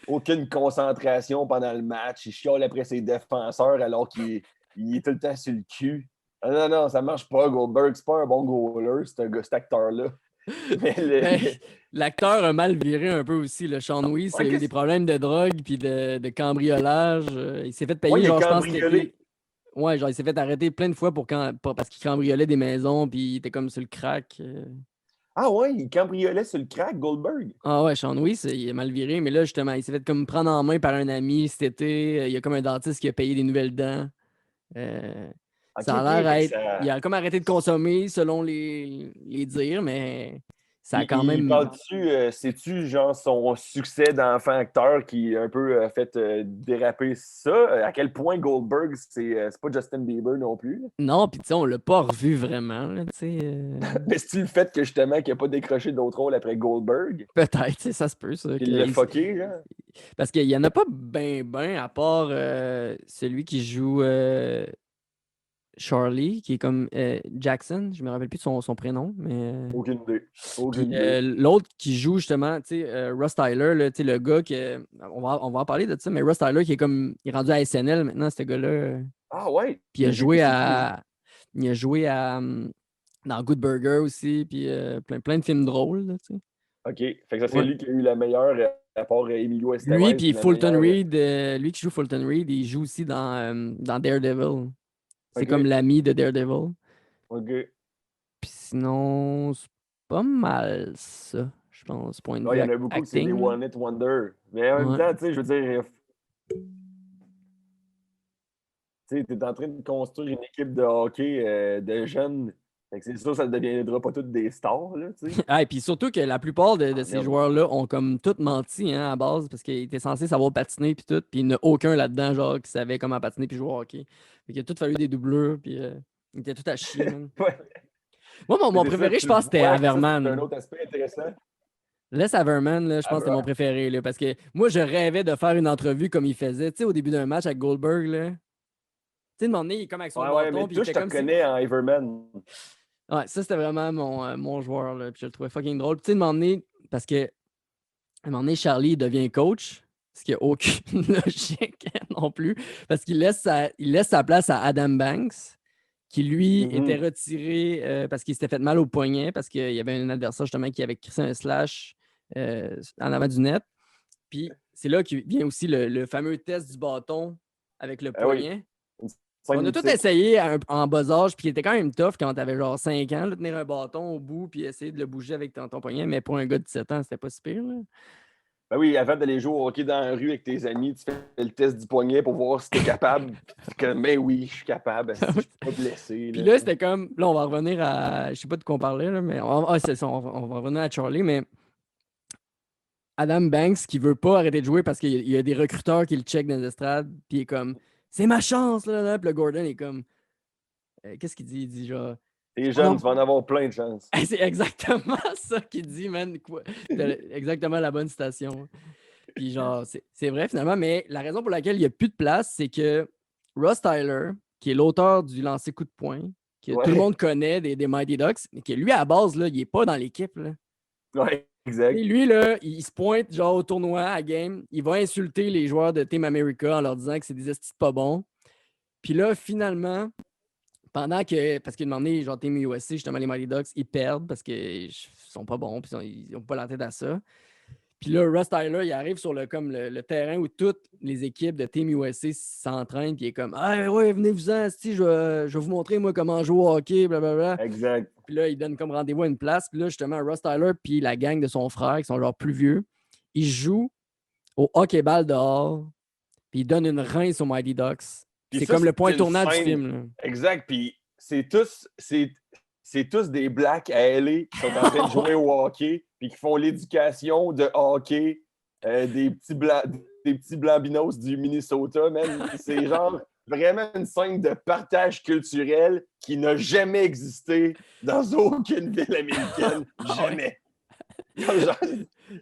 aucune concentration pendant le match. Il chiale après ses défenseurs alors qu'il est tout le temps sur le cul. Ah non, non, ça marche pas, Goldberg. C'est pas un bon goaler, cet acteur-là. Mais Ben, l'acteur a mal viré un peu aussi. Le Sean Weiss, il Ouais, a eu des problèmes de drogue puis de cambriolage. Il s'est fait Ouais, payer, il est genre, je pense qu'il était. cambriolé. Ouais, genre, il s'est fait arrêter plein de fois parce qu'il cambriolait des maisons puis il était comme sur le crack. Ah ouais, il cambriolait sur le crack, Goldberg. Ah ouais, Sean Weiss, il a mal viré, mais là, justement, il s'est fait comme prendre en main par un ami cet été. Il y a comme un dentiste qui a payé des nouvelles dents. Euh, Ok, Ça a ok, l'air fait à que être. Il ça. a comme arrêté de consommer selon les dires, mais ça a Il, quand il même. parle-tu, sais-tu, genre, son succès d'enfant acteur qui a un peu fait déraper ça? À quel point Goldberg, c'est pas Justin Bieber non plus? Là? Non, puis tu sais, on l'a pas revu vraiment, là, tu sais. Mais c'est-tu le fait que justement qu'il n'a pas décroché d'autres rôles après Goldberg? Peut-être, tu sais, ça se peut, ça. Qu'il l'a fucké, genre? Parce qu'il y en a pas ben, à part celui qui joue Charlie, qui est comme Jackson, je me rappelle plus de son prénom, mais. Aucune idée. Puis Aucune idée. l'autre qui joue justement, tu sais, Russ Tyler, là, tu sais, le gars que. On va en parler de ça, mais Russ Tyler qui est comme. Il est rendu à SNL maintenant, ce gars-là. Ah ouais? Puis Mais j'ai c'est qui? Il a joué dans Good Burger aussi, puis plein de films drôles, là, tu sais. OK. Fait que ça, c'est Ouais. lui qui a eu la meilleure, à part Emilio Lui, Estevez, puis la Fulton meilleure. Reed, lui qui joue Fulton Reed, il joue aussi dans Daredevil. C'est comme OK. l'ami de Daredevil. OK. Puis sinon, c'est pas mal ça, je pense, point de Ouais, il vue y en a beaucoup que c'est des acting, là. One Hit Wonder. Mais en même Ouais. temps, tu sais, je veux dire, tu es en train de construire une équipe de hockey de jeunes. Fait que c'est sûr que ça ne deviendra pas toutes des stars, là, tu sais. Ah, et puis surtout que la plupart de Ah, ces merde. joueurs-là ont comme tout menti hein, à base parce qu'ils étaient censés savoir patiner puis tout, puis il n'y en a aucun là-dedans genre qui savait comment patiner puis jouer au hockey. Fait qu'il a tout fallu des doublures puis ils étaient tout à chier, man. Ouais. Moi, mon, Mais mon c'est ça, préféré, je tu le pense, c'était vois que ça, c'est un Haverman. autre aspect intéressant. Les Haverman, là, je Ah, pense que c'était mon bah, préféré là, parce que moi, je rêvais de faire une entrevue comme il faisait, tu sais, au début d'un match avec Goldberg, là. Tu sais, de un moment donné, il est comme avec son ouais, ouais, bâton, mais puis il toi, je était te comme si. reconnais en Everman. Ouais, ça, c'était vraiment mon joueur, là, puis je le trouvais fucking drôle. Puis, tu sais, de un moment donné, parce que à un moment donné, Charlie devient coach, ce qui n'a aucune logique non plus, parce qu'il laisse sa place à Adam Banks, qui lui était Mhm. retiré parce qu'il s'était fait mal au poignet, parce qu'il y avait un adversaire justement qui avait crissé un slash en avant du net. Puis c'est là qu'il vient aussi le fameux test du bâton avec le Ah oui, poignet. une scène On a tout mythique. essayé en bas âge, puis il était quand même tough quand t'avais genre 5 ans, là, tenir un bâton au bout, puis essayer de le bouger avec ton poignet, mais pour un gars de 17 ans, c'était pas si pire, là. Ben oui, avant d'aller jouer au hockey dans la rue avec tes amis, tu fais le test du poignet pour voir si t'es capable. Puis tu es comme, ben oui, je suis capable, si je suis pas blessé. Puis Là. là, c'était comme. Là, on va revenir à. Je sais pas de quoi on parlait, là, mais. C'est ça, on va revenir à Charlie, mais Adam Banks qui veut pas arrêter de jouer parce qu'il y a des recruteurs qui le checkent dans les estrades, puis il est comme c'est ma chance, là. Puis le Gordon est comme qu'est-ce qu'il dit? Il dit genre T'es oh jeune, non, tu vas en avoir plein de chances. c'est exactement ça qu'il dit, man. Quoi? T'as exactement la bonne citation. Puis genre, c'est vrai finalement, mais la raison pour laquelle il n'y a plus de place, c'est que Russ Tyler, qui est l'auteur du lancer coup de poing, que tout le Ouais, monde connaît des Mighty Ducks, mais que lui, à la base, là, il n'est pas dans l'équipe. Là. ouais, Et exact. lui, là, il se pointe genre au tournoi, à game, il va insulter les joueurs de Team America en leur disant que c'est des estis pas bons. Puis là, finalement, pendant que, parce qu'à un moment donné, genre Team USA, justement, les Mighty Ducks, ils perdent parce qu'ils sont pas bons, puis ils n'ont pas la tête à ça. Puis là, Russ Tyler, il arrive sur le terrain où toutes les équipes de Team USA s'entraînent, puis il est comme « Ah ouais, venez-vous-en, je vais vous montrer moi comment jouer au hockey, blablabla. » Exact. Puis là, il donne comme rendez-vous à une place. Puis là, justement, Russ Tyler puis la gang de son frère, qui sont genre plus vieux, ils jouent au hockey-ball dehors, puis ils donnent une rince aux Mighty Ducks. Puis C'est ça, comme le point une tournant du scène. film. Là. Exact. Puis c'est tous des Blacks à LA qui sont en train de jouer au hockey, puis qui font l'éducation de hockey des petits blambinos du Minnesota, man. C'est genre vraiment une scène de partage culturel qui n'a jamais existé dans aucune ville américaine. Jamais. Genre,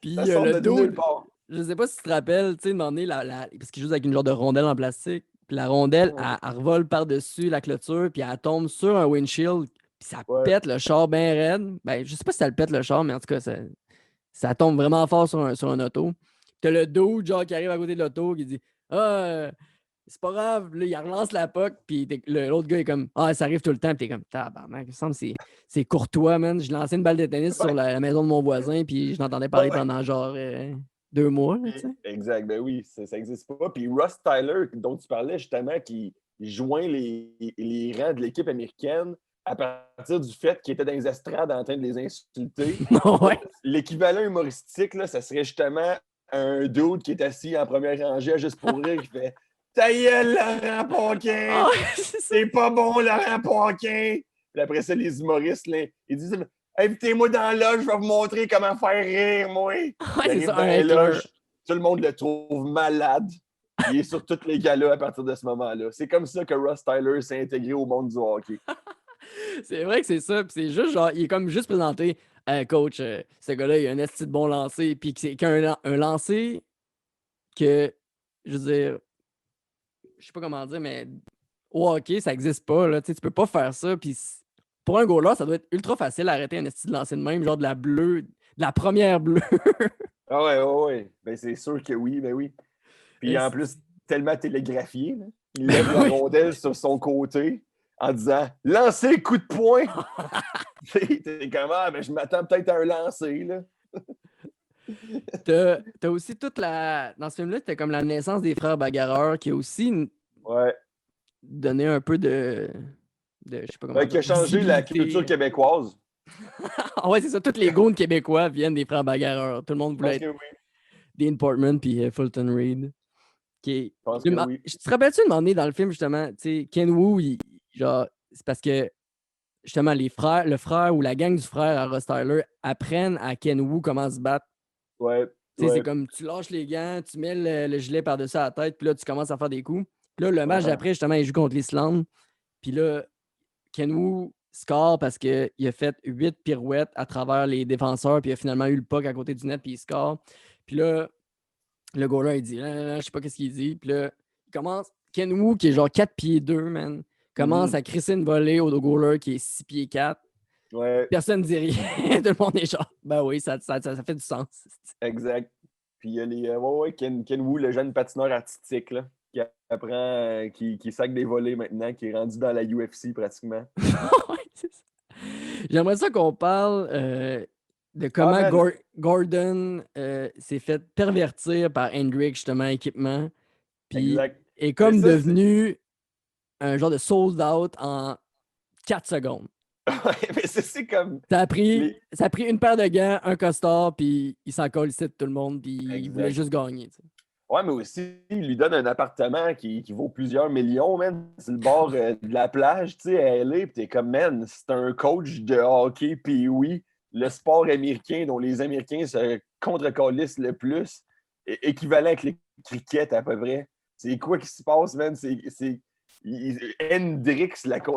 Puis ça sort le de nulle dude, part. je sais pas si tu te rappelles, tu sais, donné, parce qu'il joue avec une genre de rondelle en plastique. Puis la rondelle, elle revole par-dessus la clôture, puis elle tombe sur un windshield, puis ça Ouais. pète le char bien raide. Ben, je sais pas si ça le pète le char, mais en tout cas, ça tombe vraiment fort sur un auto. T'as le dude, genre, qui arrive à côté de l'auto, qui dit Ah, c'est pas grave. Là, il relance la puck, puis l'autre gars est comme Ah, ça arrive tout le temps, puis t'es comme Tabarnak, il me semble que c'est courtois, man. Je lançais une balle de tennis sur la maison de mon voisin, puis je l'entendais parler pendant genre 2 mois, là, tu sais. Exact, ben oui, ça n'existe pas. Puis Russ Tyler, dont tu parlais justement, qui joint les rangs de l'équipe américaine à partir du fait qu'il était dans les estrades en train de les insulter. Ouais. L'équivalent humoristique, là, ça serait justement un dude qui est assis en première rangée juste pour rire, qui fait Ta gueule, Laurent Paquin! C'est pas bon, Laurent Paquin! Puis après ça, les humoristes, là, ils disent Invitez-moi dans la loge, je vais vous montrer comment faire rire, moi! Ouais, Il c'est arrive ça, dans un la heckler. loge, tout le monde le trouve malade. Il est sur tous les galas à partir de ce moment-là. C'est comme ça que Russ Tyler s'est intégré au monde du hockey. C'est vrai que c'est ça. Puis c'est juste genre, il est comme juste présenté coach, ce gars-là, il a un esti de bon lancer. Puis c'est un lancer que, je veux dire, je sais pas comment dire, mais au hockey, ça existe pas. Là. Tu sais, tu peux pas faire ça. Puis pour un goaler, ça doit être ultra facile à arrêter un esti de lancer de même, genre de la bleue, de la première bleue. Ah ouais, ouais, ouais. Ben, c'est sûr que oui, ben oui. Puis en plus, tellement télégraphié, là. Il lève la rondelle sur son côté en disant Lancez coup de poing! T'es comme ben, je m'attends peut-être à un lancer, là. T'as aussi toute la. Dans ce film-là, t'as comme la naissance des frères bagarreurs qui a aussi Ouais. donné un peu de. Je sais pas comment dire. Qui a changé la culture québécoise. Ah ouais, c'est ça. Tous les goons québécois viennent des frères bagarreurs. Tout le monde voulait être Dean Portman puis Fulton Reed. Je pense que oui. Tu te rappelles-tu de m'emmener dans le film, justement, tu sais, Ken Wu, genre, c'est parce que, justement, le frère ou la gang du frère à Russ Tyler apprennent à Ken Wu comment se battre. Ouais. Tu sais, c'est comme, tu lâches les gants, tu mets le gilet par-dessus la tête, puis là, tu commences à faire des coups. Puis là, le match d'après, justement, il joue contre l'Islande. Puis là, Ken Wu score parce qu'il a fait 8 pirouettes à travers les défenseurs, puis il a finalement eu le puck à côté du net, puis il score. Puis là, le goaler, il dit, je sais pas qu'est-ce qu'il dit. Puis là, il commence, Ken Wu, qui est genre 4 pieds 2, man, commence à crisser une volée au goaler qui est 6 pieds 4. Ouais. Personne ne dit rien. Tout le monde est genre, ben oui, ça fait du sens. Exact. Puis il y a les Ken Wu, le jeune patineur artistique, là, qui apprend, qui sac des volets maintenant, qui est rendu dans la UFC pratiquement. Ouais, c'est ça. J'aimerais ça qu'on parle de comment Gordon s'est fait pervertir par Hendrick, justement, équipement. Puis est comme devenu un genre de sold out en 4 secondes. Ouais, mais c'est comme. Ça a pris une paire de gants, un costard, puis il s'en colle ici de tout le monde, puis il voulait juste gagner. T'sais. Ouais, mais aussi, il lui donne un appartement qui vaut plusieurs millions, man. C'est le bord de la plage, tu sais, à LA, puis t'es comme, man, c'est un coach de hockey, puis oui, le sport américain dont les Américains se contre-calissent le plus, équivalent avec les cricket à peu près. C'est quoi qui se passe, man? Hendrix,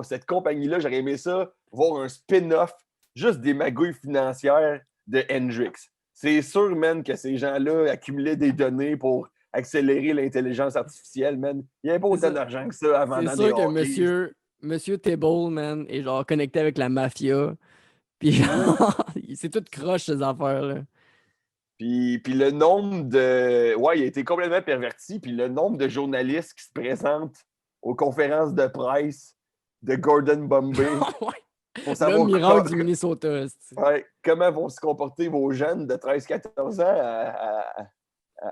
cette compagnie-là, j'aurais aimé ça, voir un spin-off, juste des magouilles financières de Hendrix. C'est sûr, man, que ces gens-là accumulaient des données pour accélérer l'intelligence artificielle, man. Il n'y avait pas autant d'argent que ça avant dans des hockey. C'est sûr que Monsieur Table, man, est genre connecté avec la mafia. Puis c'est tout croche, ces affaires-là. Puis le nombre de... Ouais, il a été complètement perverti. Puis le nombre de journalistes qui se présentent aux conférences de presse de Gordon Bombay Pour L'homme savoir miracle du Minnesota. ouais, comment vont se comporter vos jeunes de 13-14 ans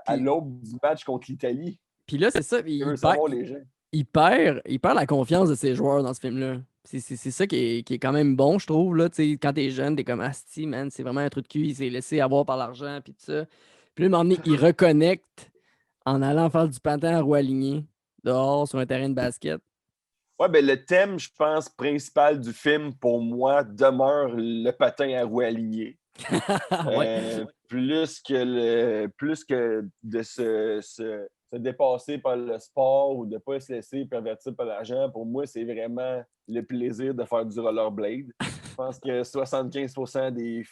à Puis, l'aube du match contre l'Italie. puis là, c'est ça. Je veux savoir les gens. Il perd la confiance de ses joueurs dans ce film-là. C'est ça qui est quand même bon, je trouve. Là, quand t'es jeune, t'es comme Asti, man, c'est vraiment un truc de cul. Il s'est laissé avoir par l'argent, puis tout ça. Puis là, à un moment donné, il reconnecte en allant faire du patin à roue alignée dehors sur un terrain de basket. Ouais, ben le thème, je pense, principal du film, pour moi, demeure le patin à roues alignées. Ouais. Plus que de se dépasser par le sport ou de ne pas se laisser pervertir par l'argent, pour moi, c'est vraiment le plaisir de faire du rollerblade. Je pense que 75% du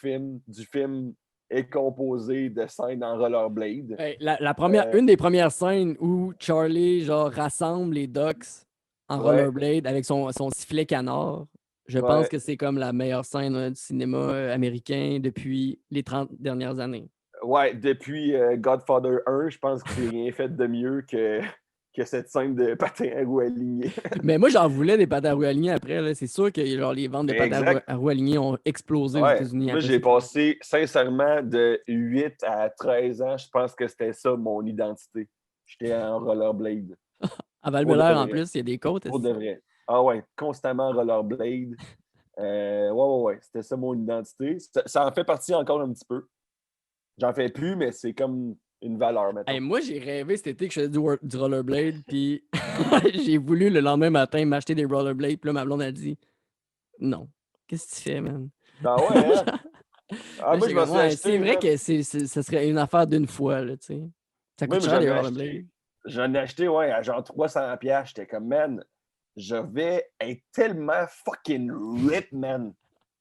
film est composé de scènes en rollerblade. Hey, une des premières scènes où Charlie genre, rassemble les Ducks en Ouais, rollerblade avec son sifflet canard, je pense ouais. que c'est comme la meilleure scène du cinéma américain depuis les 30 dernières années. Ouais, depuis Godfather 1, je pense que c'est rien fait de mieux que cette scène de patin à roues alignées. Mais moi, j'en voulais des patins à roues alignées après. Là. C'est sûr que genre, les ventes de patins Exact. à roues alignées ont explosé aux Ouais. États-Unis Moi, après j'ai ça. passé, sincèrement, de 8 à 13 ans, je pense que c'était ça mon identité. J'étais en rollerblade. À Pour de Val-Bélair, en vrai. plus, il y a des côtes. Pour de vrai. Ah ouais, constamment rollerblade. Ouais. C'était ça mon identité. Ça en fait partie encore un petit peu. J'en fais plus, mais c'est comme une valeur, mettons. Hey, moi, j'ai rêvé cet été que je faisais du rollerblade, puis j'ai voulu le lendemain matin m'acheter des rollerblades, puis là, ma blonde a dit non. Qu'est-ce que tu fais, man? Ah ouais, hein? Ah, Là, moi, j'étais je m'en comme, suis ouais, c'est acheté, vrai man. que ça serait une affaire d'une fois, là, tu sais. Ça Moi, coûte cher, les rollerblades. j'en ai acheté, ouais, à genre 300$. J'étais comme, man, je vais être tellement fucking rip, man.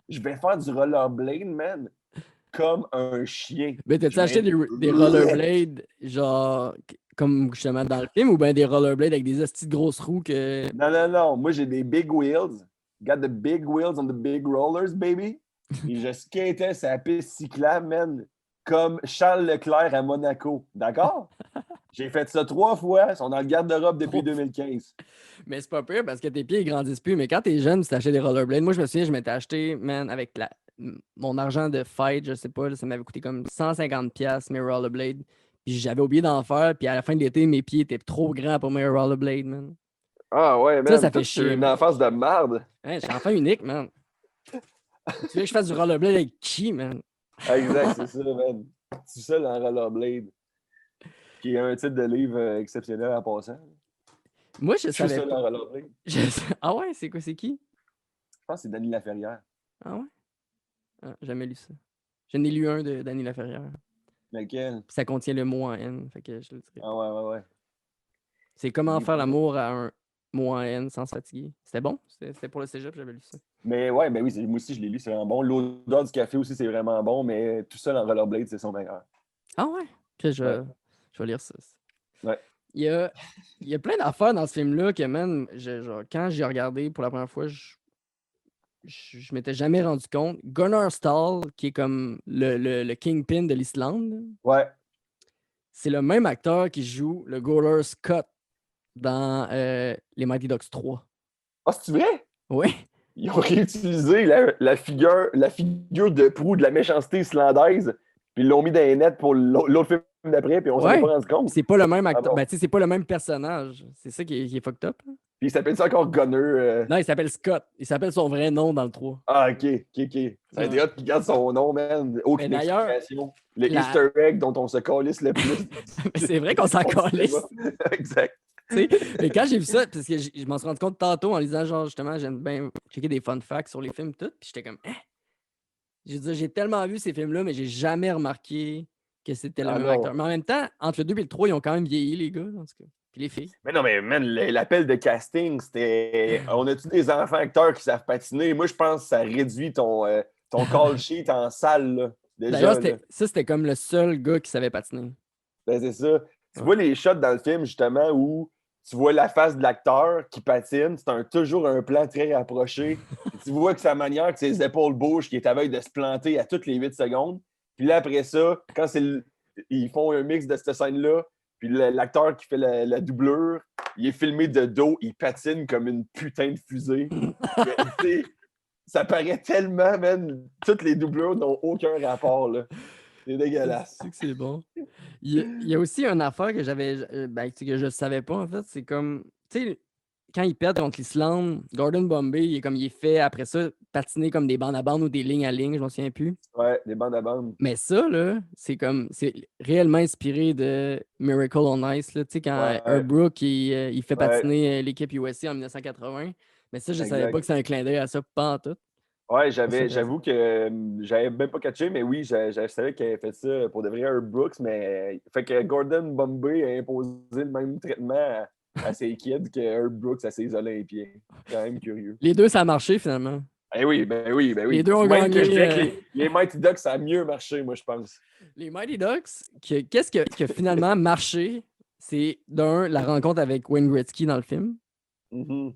Je vais faire du rollerblade, man, comme un chien. Mais Je t'as-tu vais acheté être des rip. rollerblades, genre, comme justement dans le film, ou bien des rollerblades avec des hosties de grosses roues que. Non. Moi, j'ai des big wheels. Got the big wheels on the big rollers, baby. Et je skatais sur la piste cyclable, man, comme Charles Leclerc à Monaco. D'accord? J'ai fait ça 3 fois. Ils sont dans le garde-robe depuis 2015. Mais c'est pas pire parce que tes pieds ils grandissent plus. Mais quand t'es jeune, tu t'achètes des rollerblades. Moi, je me souviens, je m'étais acheté, man, avec mon argent de fight, je sais pas, là, ça m'avait coûté comme 150$ mes rollerblades. Puis j'avais oublié d'en faire. Puis à la fin de l'été, mes pieds étaient trop grands pour mes rollerblades, man. Ah ouais, Ça man. fait Toi, tu as chier, une man. enfance de merde. Hein, je suis enfant unique, man. Tu veux que je fasse du rollerblade avec qui, man? Exact, c'est ça, man. Tu es seul en rollerblade, qui est un titre de livre exceptionnel en passant. Moi, je Je suis savais seul pas. en rollerblade. Ah ouais, c'est qui? Je pense que c'est Danny Laferrière. Ah ouais? Ah, jamais lu ça. J'en ai lu un de Dany Laferrière. Lequel? Puis ça contient le mot en N, fait que je le dirais Ah pas. ouais. C'est Comment Il est faire pas bon. l'amour à un mot en N sans se fatiguer. C'était bon? C'était pour le cégep, j'avais lu ça. Mais ouais, ben oui, moi aussi, je l'ai lu, c'est vraiment bon. L'odeur du café aussi, c'est vraiment bon, mais tout seul en rollerblade, c'est son meilleur. Ah ouais? Que Ouais. je vais lire ça. Ouais. Il y a plein d'affaires dans ce film-là que, man, genre, quand j'ai regardé pour la première fois, je m'étais jamais rendu compte. Gunnar Stahl, qui est comme le Kingpin de l'Islande, Ouais. c'est le même acteur qui joue le Goaler Scott dans les Mighty Ducks 3. Ah, c'est vrai? Oui. Ils ont réutilisé la figure de proue de la méchanceté islandaise, puis ils l'ont mis dans les nets pour l'autre film d'après, puis on s'en est Ouais. pas rendu compte. C'est pas le même Ah acteur. bon. Ben, tu sais, c'est pas le même personnage. C'est ça qui est fucked up, là. Puis il s'appelle ça encore Gunner. Non, il s'appelle Scott. Il s'appelle son vrai nom dans le 3. Ah, ok. C'est un des Ouais. gars qui garde son nom, man. Mais Aucune d'ailleurs, explication. Le la... Easter egg dont on se calisse le plus. c'est vrai qu'on s'en calisse. Exact. Tu sais. Mais quand j'ai vu ça, parce que je m'en suis rendu compte tantôt en lisant, genre, justement, j'aime bien checker des fun facts sur les films, tout. Puis j'étais comme, hein? J'ai tellement vu ces films-là, mais j'ai jamais remarqué que c'était le Ah même non. acteur. Mais en même temps, entre le 2 et le 3, ils ont quand même vieilli, les gars, en tout cas. Puis les filles. Mais non, mais man, l'appel de casting, c'était on a-tu des enfants acteurs qui savent patiner? Moi, je pense que ça réduit ton call sheet en salle, là, D'ailleurs, déjà. Là. c'était comme le seul gars qui savait patiner. Ben, c'est ça. Tu Ouais. vois les shots dans le film, justement, où tu vois la face de l'acteur qui patine. C'est toujours un plan très rapproché. Puis tu vois que sa manière, que ses épaules bougent, qu'il est à veille de se planter à toutes les 8 secondes. Puis là, après ça, quand ils font un mix de cette scène-là, puis l'acteur qui fait la doublure, il est filmé de dos, il patine comme une putain de fusée. Ça paraît tellement, man. Toutes les doublures n'ont aucun rapport, là. C'est dégueulasse. C'est que c'est bon. Il y a aussi une affaire que que je savais pas, en fait. C'est comme, tu sais, quand ils perdent contre l'Islande, Gordon Bombay, il est fait, après ça, patiner comme des bandes à bandes ou des lignes à lignes, je m'en souviens plus. Ouais, des bandes à bandes. Mais ça, là, c'est réellement inspiré de Miracle on Ice, là. Tu sais, quand Herb Ouais, Brooks, il fait ouais, patiner l'équipe USA en 1980. Mais ça, je savais pas que exact. c'était un clin d'œil à ça, pas en tout. Ouais, Pour cette raison. j'avoue que j'avais même pas catché, mais oui, je savais qu'il avait fait ça pour de vrai Herb Brooks, mais fait que Gordon Bombay a imposé le même traitement à ses kids que Herb Brooks à ses Olympiens. Quand même curieux. Les deux, ça a marché, finalement. Ben oui, ben oui, ben Les oui. deux ont Même que je gagné. dirais que les Mighty Ducks, ça a mieux marché, moi, je pense. Les Mighty Ducks, qu'est-ce qui a finalement marché? C'est d'un, la rencontre avec Wayne Gretzky dans le film, Mhm.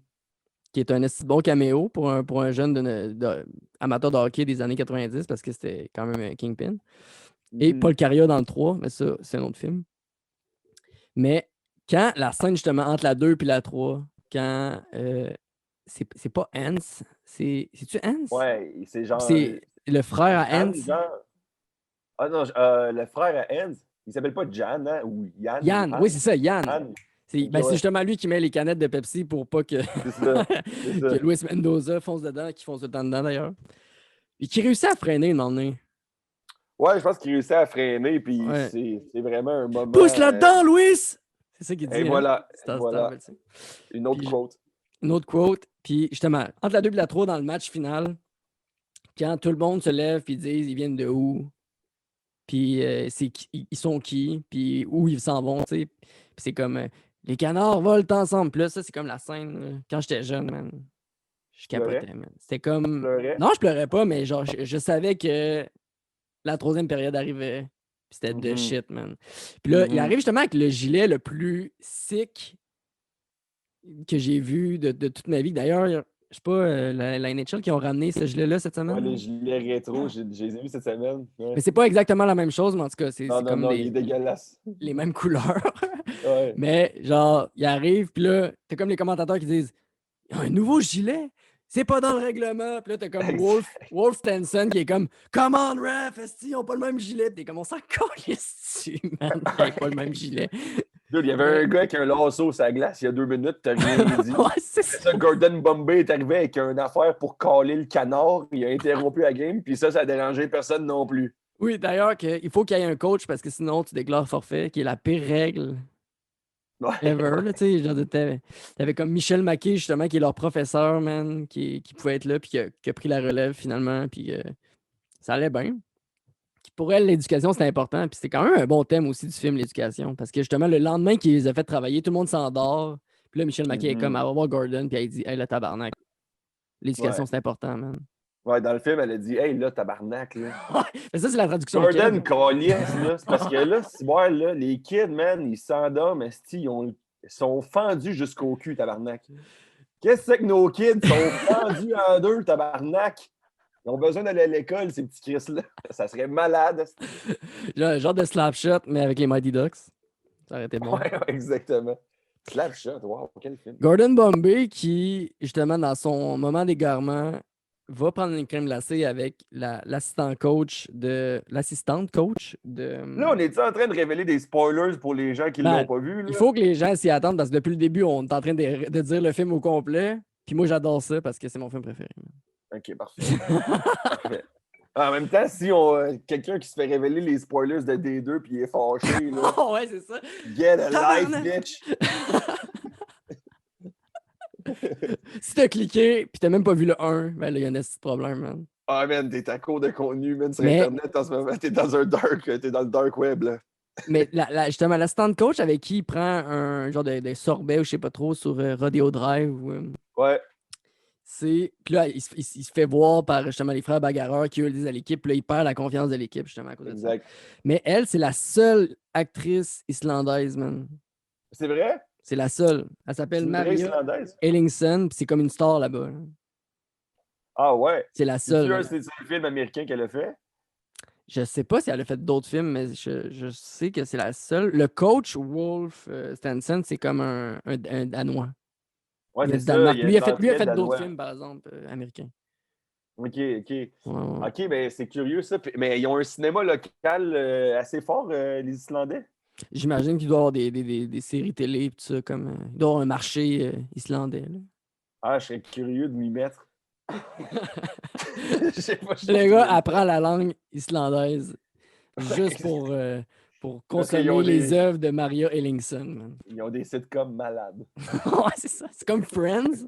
qui est un esti de bon caméo pour un jeune amateur de hockey des années 90, parce que c'était quand même un Kingpin. Et Mhm. Paul Carrier dans le 3, mais ça, c'est un autre film. Mais quand la scène, justement, entre la 2 et la 3, quand c'est pas Hans, c'est-tu Hans? Ouais, c'est genre. C'est le frère à Hans, Jan, genre. Ah non, le frère à Hans, il s'appelle pas Jan, hein, ou Yann, ou Yann. Oui, Han. c'est ça, Yann. Han. C'est Ok, ben, c'est ouais, justement lui qui met les canettes de Pepsi pour pas que, c'est ça. C'est que ça. Luis Mendoza fonce dedans, qui fonce dedans d'ailleurs. Et qui réussit à freiner un moment donné. Ouais, je pense qu'il réussit à freiner, puis Ouais. c'est vraiment un moment. Pousse là-dedans, Louis! C'est ça qu'il Et dit, hein? voilà, C'était en voilà. fait ça. Une autre Puis quote. une autre quote. Puis justement, entre la 2 et la 3 dans le match final, quand tout le monde se lève puis ils disent ils viennent de où, puis ils sont qui, puis où ils s'en vont, tu sais. Puis c'est comme les canards volent ensemble. Puis là, ça, c'est comme la scène quand j'étais jeune, man. Je Tu pleurais? capotais, man. C'était Tu comme. pleurais? Non, je pleurais pas, mais genre, je savais que la troisième période arrivait. Puis c'était de Mhm. shit, man. Puis là, il Mhm. arrive justement avec le gilet le plus sick que j'ai vu de toute ma vie. D'ailleurs, je sais pas, la NHL qui ont ramené ce gilet-là cette Ouais, les semaine. gilets rétro, je les ai vus cette semaine. Ouais. Mais c'est pas exactement la même chose, mais en tout cas, c'est Non, c'est non, comme non, il est dégueulasse. les mêmes couleurs. Ouais. Mais genre, il arrive, puis là, t'as comme les commentateurs qui disent un nouveau gilet? C'est pas dans le règlement. Puis là, t'as comme Wolf Stenson qui est comme Come on, ref, esti, ils ont pas le même gilet. Puis t'es comme on s'en calisse dessus, man, qu'ils aient pas le même gilet. Dude, il y avait Mais, un gars avec un lasso sur la glace il y a 2 minutes, t'as rien dit. ouais, c'est Après ça. ça, Gordon Bombay est arrivé avec une affaire pour caler le canard. Il a interrompu la game, puis ça a dérangé personne non plus. Oui, d'ailleurs, il faut qu'il y ait un coach parce que sinon, tu déclares forfait, qui est la pire règle Ouais, ever. Là, ouais. tu sais, genre, t'avais comme Michel Maquet, justement, qui est leur professeur, man, qui pouvait être là, puis qui a pris la relève finalement, puis ça allait bien. Pour elle, l'éducation, c'était important. Puis c'était quand même un bon thème aussi du film, l'éducation. Parce que justement, le lendemain qu'il les a fait travailler, tout le monde s'endort. Puis là, Michel Mackey est comme, Mhm. elle va voir Gordon, puis elle dit, hey, le tabarnak. L'éducation, Ouais. c'est important, man. Ouais, dans le film, elle a dit hey, là, tabarnak, là. Mais ça, c'est la traduction Kev. Gordon calisse, là. C'est parce que là, ouais, là, les kids, man, ils s'endorment, esti, ils sont fendus jusqu'au cul, tabarnak. Qu'est-ce que c'est que nos kids sont fendus en deux, tabarnak? Ils ont besoin d'aller à l'école, ces petits Chris-là. Ça serait malade. Genre de slap shot, mais avec les Mighty Ducks. Ça aurait été bon. Ouais, ouais, exactement. Slapshot, wow, quel film. Gordon Bombay, qui, justement, dans son moment d'égarement, va prendre une crème glacée avec l'assistante coach de. Là, on est en train de révéler des spoilers pour les gens qui ne l'ont Ben, pas vu, il là? faut que les gens s'y attendent parce que depuis le début, on est en train de dire le film au complet. Puis moi, j'adore ça parce que c'est mon film préféré. OK, parfait. Parfait. En même temps, si on quelqu'un qui se fait révéler les spoilers de D2 puis il est fâché, là, Oh, ouais, c'est ça. get a life, Tabarnak! bitch! Si t'as cliqué puis t'as même pas vu le 1, ben là, il y a un petit problème, man. Ah, man, t'es à court de contenu, man, sur Mais, Internet en ce moment. T'es dans le dark web, là. mais justement, l'assistant coach avec qui il prend un genre de sorbet ou je sais pas trop sur Rodeo Drive, Ouais, puis là, il se fait voir par justement les frères bagarreurs qui eux le disent à l'équipe, puis là, il perd la confiance de l'équipe justement à cause de ça. exact. Mais elle, c'est la seule actrice islandaise, man. C'est vrai? C'est la seule. Elle C'est s'appelle une vraie Maria Islandaise? Ellingson, puis c'est comme une star là-bas, là. Ah ouais. C'est la seule, C'est-tu man. un film américain qu'elle a fait? Je sais pas si elle a fait d'autres films, mais je sais que c'est la seule. Le coach, Wolf Stenson, c'est comme un Danois. Ouais, Il vient c'est du ça, il Danemark. y a Lui de a fait l'entraide d'autres danois. films, par exemple, américains. OK, OK. Ouais, ouais. OK, ben c'est curieux ça. Mais ils ont un cinéma local assez fort, les Islandais? J'imagine qu'il doit y avoir des séries télé et tout ça, comme il doit y avoir un marché islandais. Là. Ah, je serais curieux de m'y mettre. Je sais pas, je Le trouve gars ça le apprend la langue islandaise juste fun. pour Parce qu'ils ont consommer les œuvres de Maria Ellingson, man. ils ont des sitcoms malades. Ouais, c'est ça. C'est comme Friends,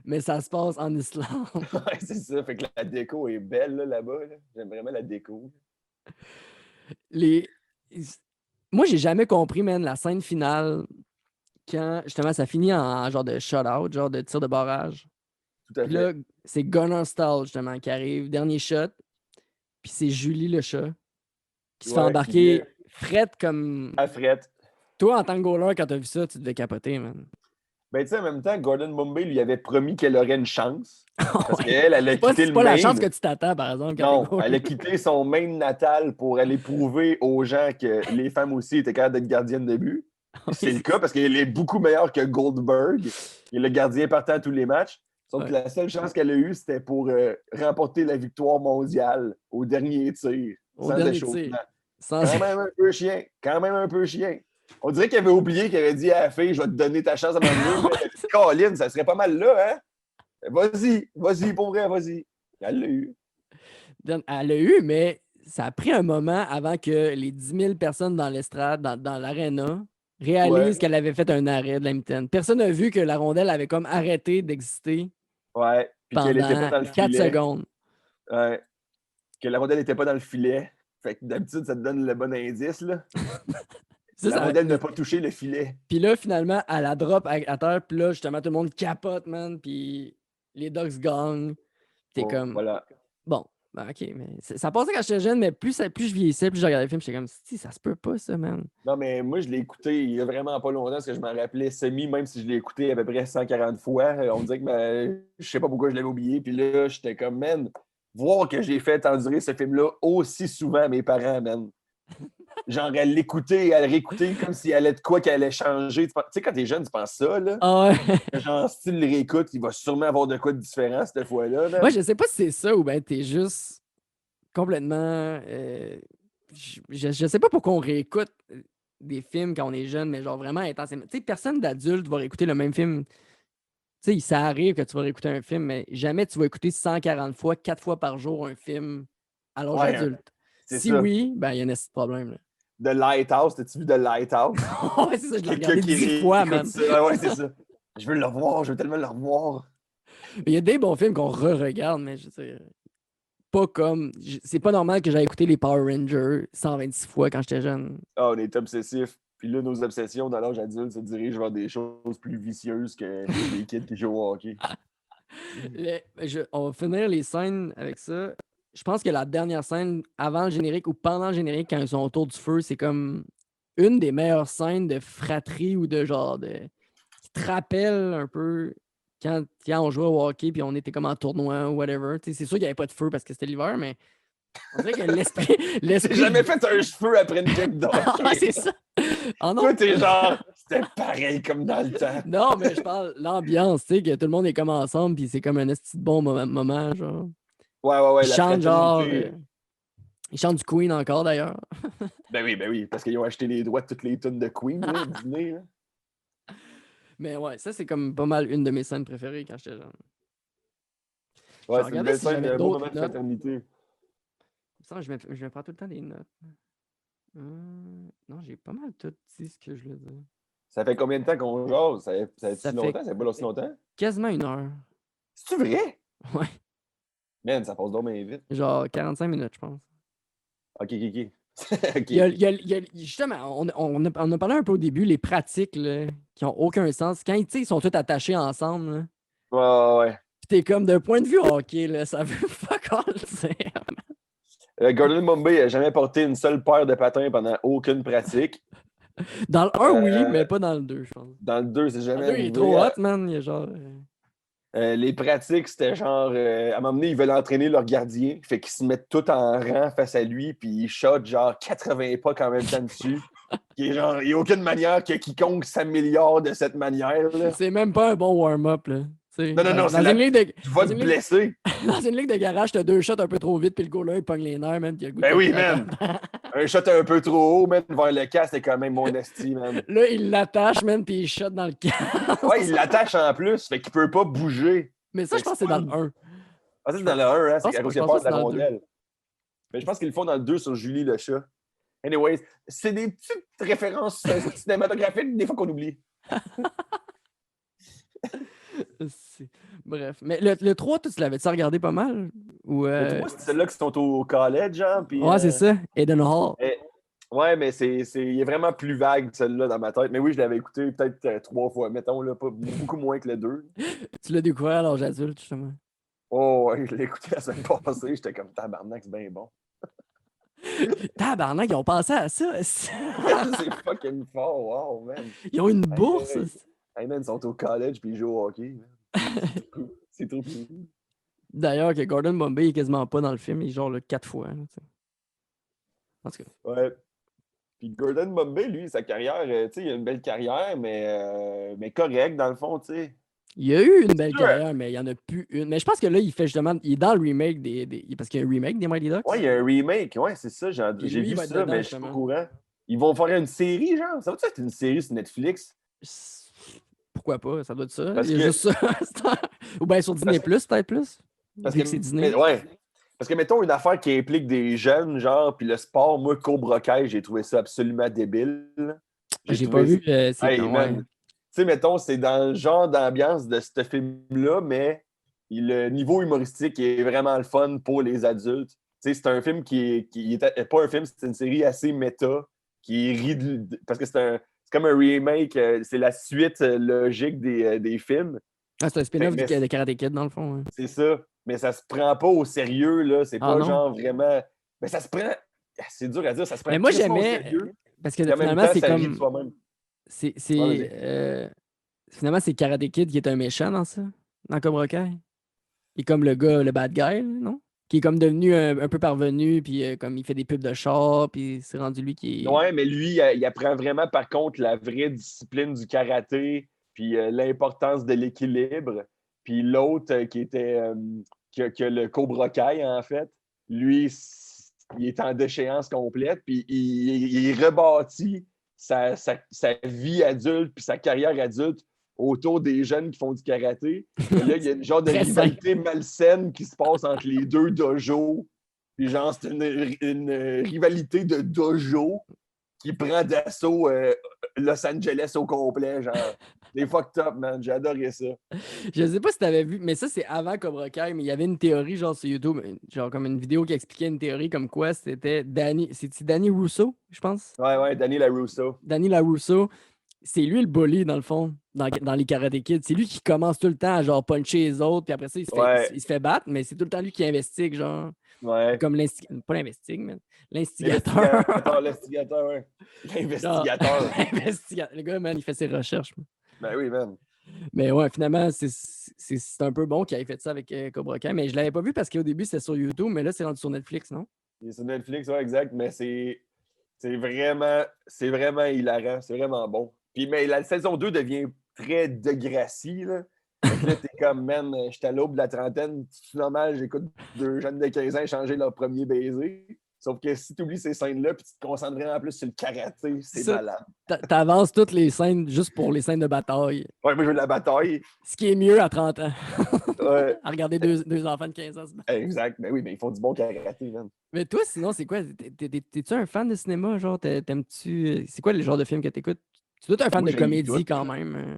mais ça se passe en Islande. Ouais, c'est ça. Fait que la déco est belle là-bas. Là. J'aime vraiment la déco. Les... Moi, j'ai jamais compris, man, la scène finale quand justement ça finit en genre de shutout, genre de tir de barrage. Tout à Puis là, fait. c'est Gunnar Stahl justement qui arrive, dernier shot. Puis c'est Julie le chat qui se fait Ouais, qui vient embarquer frette comme. à frette. Toi, en tant que goaler, quand t'as vu ça, tu devais capoter, man. Ben, tu sais, en même temps, Gordon Bombay lui avait promis qu'elle aurait une chance. Parce Ouais. qu'elle, elle a quitté C'est le pas la chance Maine. que tu t'attends, par exemple, quand t'es Non, elle goaler. a quitté son Maine natal pour aller prouver aux gens que les femmes aussi étaient capables d'être gardiennes de but. Oui, C'est le c'est cas parce qu'elle est beaucoup meilleure que Goldberg. Il est le gardien partant à tous les matchs. Sauf ouais. que la seule chance qu'elle a eue, c'était pour remporter la victoire mondiale au dernier tir, Au sans dernier tir. échauffement. Sans... Quand même un peu chien. Quand même un peu chien. On dirait qu'il avait oublié qu'il avait dit à la fille, je vais te donner ta chance à un moment donné. Mais Colin, ça serait pas mal là, hein? Vas-y, pour vrai, vas-y. Elle l'a eu. Elle l'a eu, mais ça a pris un moment avant que les 10 000 personnes dans l'estrade, dans l'aréna, réalisent Ouais, qu'elle avait fait un arrêt de la mitaine. Personne n'a vu que la rondelle avait comme arrêté d'exister ouais. Puis qu'elle était pas pendant dans le 4 filet. secondes. Ouais. Que la rondelle n'était pas dans le filet. Fait que d'habitude, ça te donne le bon indice, là. La Ça, rondelle n'a pas touché le filet. puis là, finalement, elle la drop à terre, puis là, justement, tout le monde capote, man, puis les Ducks gagnent. T'es Bon, comme, voilà. bon, ben, ok, mais ça passait quand j'étais jeune, mais plus je vieillissais, plus je regardais le film, j'étais comme, si, ça se peut pas, ça, man. Non, mais moi, je l'ai écouté il y a vraiment pas longtemps parce que je m'en rappelais semi, même si je l'ai écouté à peu près 140 fois. On dirait que je sais pas pourquoi je l'avais oublié. Puis là, j'étais comme, man, voir que j'ai fait endurer ce film-là aussi souvent à mes parents, man. Genre, à l'écouter, à le réécouter comme s'il allait de quoi qu'elle allait changer. Tu sais, quand t'es jeune, tu penses ça, là. Ah ouais. Genre, style le réécoute, il va sûrement avoir de quoi de différent cette fois-là, Moi, man. je sais pas si c'est ça ou ben t'es juste complètement. Je sais pas pourquoi on réécoute des films quand on est jeune, mais genre vraiment intensément. Tu sais, personne d'adulte va réécouter le même film. Tu sais, ça arrive que tu vas réécouter un film, mais jamais tu vas écouter 140 fois, 4 fois par jour un film à l'âge Ouais, adulte. c'est Si ça. oui, ben il y a un petit problème. Là. The Lighthouse, t'as-tu vu The Lighthouse? Ouais, c'est ça, je l'ai Quelqu'un regardé qui 10 fois, réécoute man. ça. Ah ouais, c'est ça. Je veux le revoir, je veux tellement le revoir. Il y a des bons films qu'on re-regarde, mais je sais pas comme. C'est pas normal que j'aille écouter les Power Rangers 126 fois quand j'étais jeune. Ah, on est obsessifs. Puis là, nos obsessions dans l'âge adulte se dirigent vers des choses plus vicieuses que les kids qui jouent au hockey. On va finir les scènes avec ça. Je pense que la dernière scène, avant le générique ou pendant le générique, quand ils sont autour du feu, c'est comme une des meilleures scènes de fratrie ou de genre de. Qui te rappelle un peu quand on jouait au hockey puis on était comme en tournoi ou whatever. C'est sûr qu'il n'y avait pas de feu parce que c'était l'hiver, mais on dirait que l'esprit. J'ai jamais fait un cheveu après une game de Ah, hockey. c'est ça. Ah non. Toi, t'es genre, c'était pareil comme dans le temps. Non, mais je parle l'ambiance, tu sais, que tout le monde est comme ensemble, puis c'est comme un esti de bon moment, genre. Ouais, Ils la chantent genre. fraternité. Ils chantent du Queen encore d'ailleurs. Ben oui, parce qu'ils ont acheté les droits de toutes les tonnes de Queen, là, Disney. Là. Mais ouais, ça c'est comme pas mal une de mes scènes préférées quand j'étais jeune. Je Ouais, c'est une regardais belle si scène, j'avais un beau d'autres moment de notes. fraternité. Ça, je me prends tout le temps des notes. Non, j'ai pas mal tout dit ce que je voulais dire. Ça fait combien de temps qu'on jase? Ça fait Ça si fait longtemps? Ça fait pas aussi longtemps? quasiment 1 heure. C'est-tu vrai? Ouais. Man, ça passe donc bien vite. Genre 45 minutes, je pense. OK. OK. Justement, on a parlé un peu au début, les pratiques là, qui ont aucun sens. Quand ils sont tous attachés ensemble, là, Ouais. pis t'es comme d'un point de vue hockey, là, ça veut fuck all dire. Gordon Bombay n'a jamais porté une seule paire de patins pendant aucune pratique. Dans le 1, oui, mais Euh, pas dans le 2, je pense. dans le 2, c'est Dans jamais le 2, il est arrivé. trop hot, man. Il est genre. Les pratiques, c'était genre, à un moment donné, ils veulent entraîner leur gardien. Fait qu'ils se mettent tout en rang face à lui, puis ils shotent genre 80 pas en même temps dessus. Qui est genre, il n'y a aucune manière que quiconque s'améliore de cette manière. Là. C'est même pas un bon warm-up, là. sais, Non, dans c'est une ligue de, tu vas te blesser. dans une ligue de garage, t'as 2 shots un peu trop vite, puis le goaler, il pogne les nerfs, man, puis il a le goût de Ben te oui, craquer. man. Un shot un peu trop haut, man, vers le casque, c'est quand même mon esti, man. Là, il l'attache, man, puis il shot dans le casque. Ouais, il l'attache en plus, fait qu'il peut pas bouger. Mais ça, Fait je que pense que c'est dans le 1. Ah, ça, c'est dans le 1, hein, c'est à cause Je qu'il a pense peur pas de que c'est la dans le 2. rondelle. Mais je pense qu'ils le font dans le 2 sur Julie le chat. Anyways, c'est des petites références cinématographiques, des fois qu'on oublie. Bref. Mais le 3, tu l'avais-tu regardé pas mal? Ou, Le 3, c'est ceux-là qui sont au collège, genre. Puis, Ouais, c'est ça. Eden Hall. ouais, mais il est vraiment plus vague, celui-là, dans ma tête. Mais oui, je l'avais écouté peut-être 3 fois, mettons, là, pas, beaucoup moins que le 2. Tu l'as découvert à l'âge adulte, justement. Oh, ouais, je l'ai écouté la semaine passée, j'étais comme tabarnak, c'est bien bon. Tabarnak, ils ont pensé à ça. C'est fucking fort, wow, man. Ils ont une bourse. Hey, man, ils sont au college puis ils jouent au hockey. C'est trop cool. D'ailleurs, que Gordon Bombay est quasiment pas dans le film, il est genre 4 fois. Là, en tout cas. Ouais. Puis Gordon Bombay, lui, sa carrière, tu sais, il a une belle carrière, mais correct, dans le fond, tu sais. Il a eu une belle carrière, mais il n'y en a plus une. Mais je pense que là, il fait justement. Il est dans le remake parce qu'il y a un remake des Mighty Ducks. Ouais, il y a un remake, ouais, c'est ça. J'ai lui, vu va être ça, dedans, mais je suis pas justement. au courant. Ils vont faire une série, genre. Ça va-tu être une série sur Netflix? Pourquoi pas? Ça doit être ça. Parce Il y a que- juste ça. Ou bien sur Disney+, peut-être plus. Parce Vu que que c'est Disney. ouais. Parce que, mettons, une affaire qui implique des jeunes, genre, puis le sport, moi, Cobra Kai, j'ai trouvé ça absolument débile. J'ai pas vu. C'est Hey, quand man. ouais. Tu sais, mettons, c'est dans le genre d'ambiance de ce film-là, mais le niveau humoristique est vraiment le fun pour les adultes. Tu sais, c'est un film qui est pas un film, c'est une série assez méta, qui rit parce que c'est comme un remake, c'est la suite logique des films. Ah, c'est un spin-off Mais de Karate Kid, dans le fond. Ouais. c'est ça. Mais ça se prend pas au sérieux, là. C'est Ah, pas non? genre vraiment. Mais ça se prend. C'est dur à dire, ça se prend Mais moi, crissement au j'aimais. sérieux. Parce que Puis en même finalement, temps, c'est ça rit de comme. soi-même. C'est. Ouais, vas-y. Finalement, c'est Karate Kid qui est un méchant dans ça. Dans Cobra Kai. Il est comme le gars, le bad guy, là, non? Qui est comme devenu un peu parvenu, puis comme il fait des pubs de char, puis c'est rendu lui qui est. Ouais, mais lui, il apprend vraiment, par contre, la vraie discipline du karaté, puis l'importance de l'équilibre. Puis l'autre qui était. Que le Cobra Kai, en fait, lui, il est en déchéance complète, puis il rebâtit sa vie adulte, puis sa carrière adulte autour des jeunes qui font du karaté. Et là, il y a une genre de Très rivalité malsaine qui se passe entre les deux dojos. Puis genre, c'est une rivalité de dojo qui prend d'assaut Los Angeles au complet. Genre, c'est fucked up, man. J'ai adoré ça. Je sais pas si t'avais vu, mais ça, c'est avant Cobra Kai, mais il y avait une théorie, genre, sur YouTube, genre, comme une vidéo qui expliquait une théorie comme quoi c'était c'est Danny Russo, je pense? Ouais, Danny LaRusso. Danny LaRusso, c'est lui le bully, dans le fond, dans les Karate Kids. C'est lui qui commence tout le temps à, genre, puncher les autres, puis après ça, il se fait battre, mais c'est tout le temps lui qui investigue, genre, Ouais. comme pas l'investigue, mais l'instigateur. L'instigateur, ouais. L'investigateur. Le gars, man, il fait ses recherches. Ben oui, man. Mais ouais, finalement, c'est un peu bon qu'il ait fait ça avec Cobra Kai. Mais je l'avais pas vu parce qu'au début, c'était sur YouTube, mais là, c'est rendu sur Netflix, non? Il est sur Netflix, ouais, exact. Mais c'est vraiment hilarant. C'est vraiment bon. Puis, mais la saison 2 devient très de Gracie, là. Fait que là, t'es comme, man, j'étais à l'aube de la trentaine. C'est normal, j'écoute 2 jeunes de 15 ans échanger leur premier baiser. Sauf que si tu oublies ces scènes-là, puis tu te concentres vraiment plus sur le karaté, c'est Ça, malade. T'avances toutes les scènes juste pour les scènes de bataille. Ouais, moi, je veux de la bataille. Ce qui est mieux à 30 ans. Ouais. À regarder deux enfants de 15 ans se battre. Exact. Ben oui, mais ils font du bon karaté, man. Mais toi, sinon, c'est quoi? T'es-tu un fan de cinéma? Genre, t'aimes-tu. C'est quoi le genre de film que t'écoutes? Tu dois être un fan Moi, de j'aime comédie tout. quand même.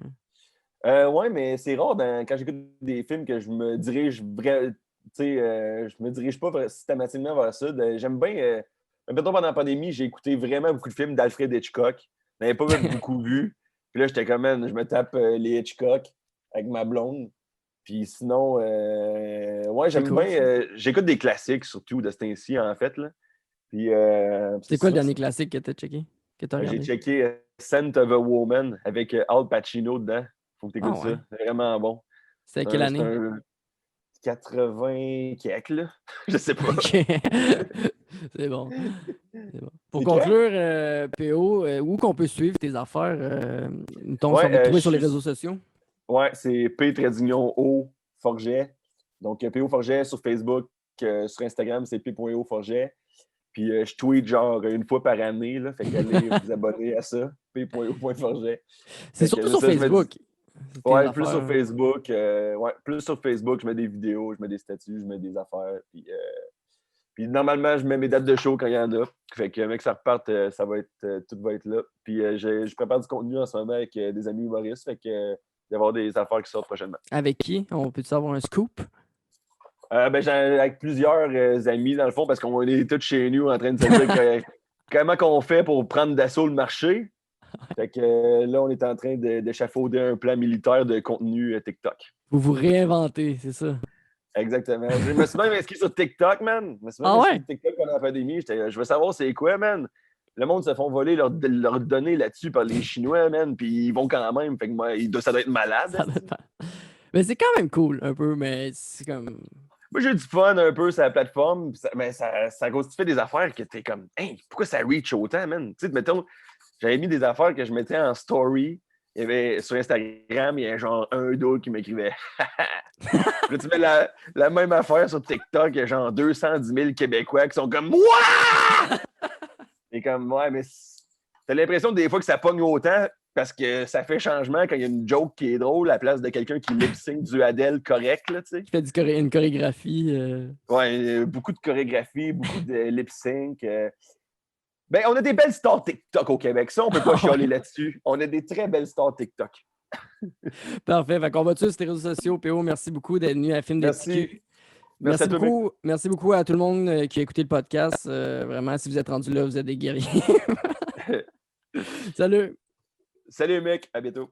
Ouais, mais c'est rare quand j'écoute des films que je me dirige je me dirige pas systématiquement vers ça. J'aime bien. Mettons, pendant la pandémie, j'ai écouté vraiment beaucoup de films d'Alfred Hitchcock. Je n'avais pas beaucoup vu. Puis là, j'étais quand même, je me tape les Hitchcock avec ma blonde. Puis sinon, ouais, j'aime cool, bien. J'écoute des classiques surtout de ce temps-ci, en fait. Là. Puis, C'est quoi le dernier classique que t'as checké? Que t'as J'ai regardé? checké Scent of a Woman avec Al Pacino dedans. Faut que tu écoutes Ah ouais. ça. C'est vraiment bon. C'est quelle année? C'est un 80 quelque, là. Je sais pas. Ok. C'est bon. Pour C'est conclure, PO, où qu'on peut suivre tes affaires? Mettons, Ouais, si on veut te trouver je sur les suis- réseaux sociaux. Ouais, c'est P-O Forget. Donc, P.O. Forget sur Facebook, sur Instagram, c'est P.O. Forget. Puis je tweet genre une fois par année, là, fait qu'allez vous abonner à ça, P.O. Forget. C'est Fait que surtout sur ça, je me dis, Facebook. C'est tes ouais, plus sur affaires. Facebook, ouais, plus sur Facebook, je mets des vidéos, je mets des statuts, je mets des affaires, puis normalement, je mets mes dates de show quand il y en a. Fait que, mec, ça reparte, ça va être, tout va être là. Puis je prépare du contenu en ce moment avec des amis humoristes. Fait que, il va y avoir des affaires qui sortent prochainement. Avec qui? On peut-tu avoir un scoop? Avec plusieurs amis, dans le fond, parce qu'on est tous chez nous en train de se dire comment qu'on fait pour prendre d'assaut le marché. Fait que là, on est en train d'échafauder un plan militaire de contenu TikTok. Vous vous réinventez, c'est ça? Exactement. Je me suis même inscrit sur TikTok, man. Je me suis même Ah inscrit ouais? sur TikTok pendant la pandémie. Je veux savoir c'est quoi, man. Le monde se font voler leurs données là-dessus par les Chinois, man. Puis ils vont quand même. Fait que moi, ça doit être malade. Ça dépend. Mais c'est quand même cool, un peu, mais c'est comme. Moi, j'ai eu du fun un peu sur la plateforme. Mais ça cause tu fais des affaires que t'es comme, hey, pourquoi ça reach autant, man? Tu sais, mettons, j'avais mis des affaires que je mettais en story. Il y avait, sur Instagram, il y a genre un d'autres qui m'écrivait. Là, tu mets la même affaire sur TikTok, il y a genre 210 000 Québécois qui sont comme Wouah! Et comme, ouais, mais t'as l'impression des fois que ça pogne autant parce que ça fait changement quand il y a une joke qui est drôle à la place de quelqu'un qui lip-sync du Adele correct, là, tu sais. Qui fait une chorégraphie. Ouais, beaucoup de chorégraphie, beaucoup de lip-sync. Ben, on a des belles stars TikTok au Québec. Ça, on peut pas chialer là-dessus. On a des très belles stars TikTok. Parfait. Fait qu'on va sur les réseaux sociaux. PO, merci beaucoup d'être venu à Film de Merci. TQ. Merci à toi, mec. Merci beaucoup à tout le monde qui a écouté le podcast. Vraiment, si vous êtes rendu là, vous êtes des guerriers. Salut! Salut, mec. À bientôt.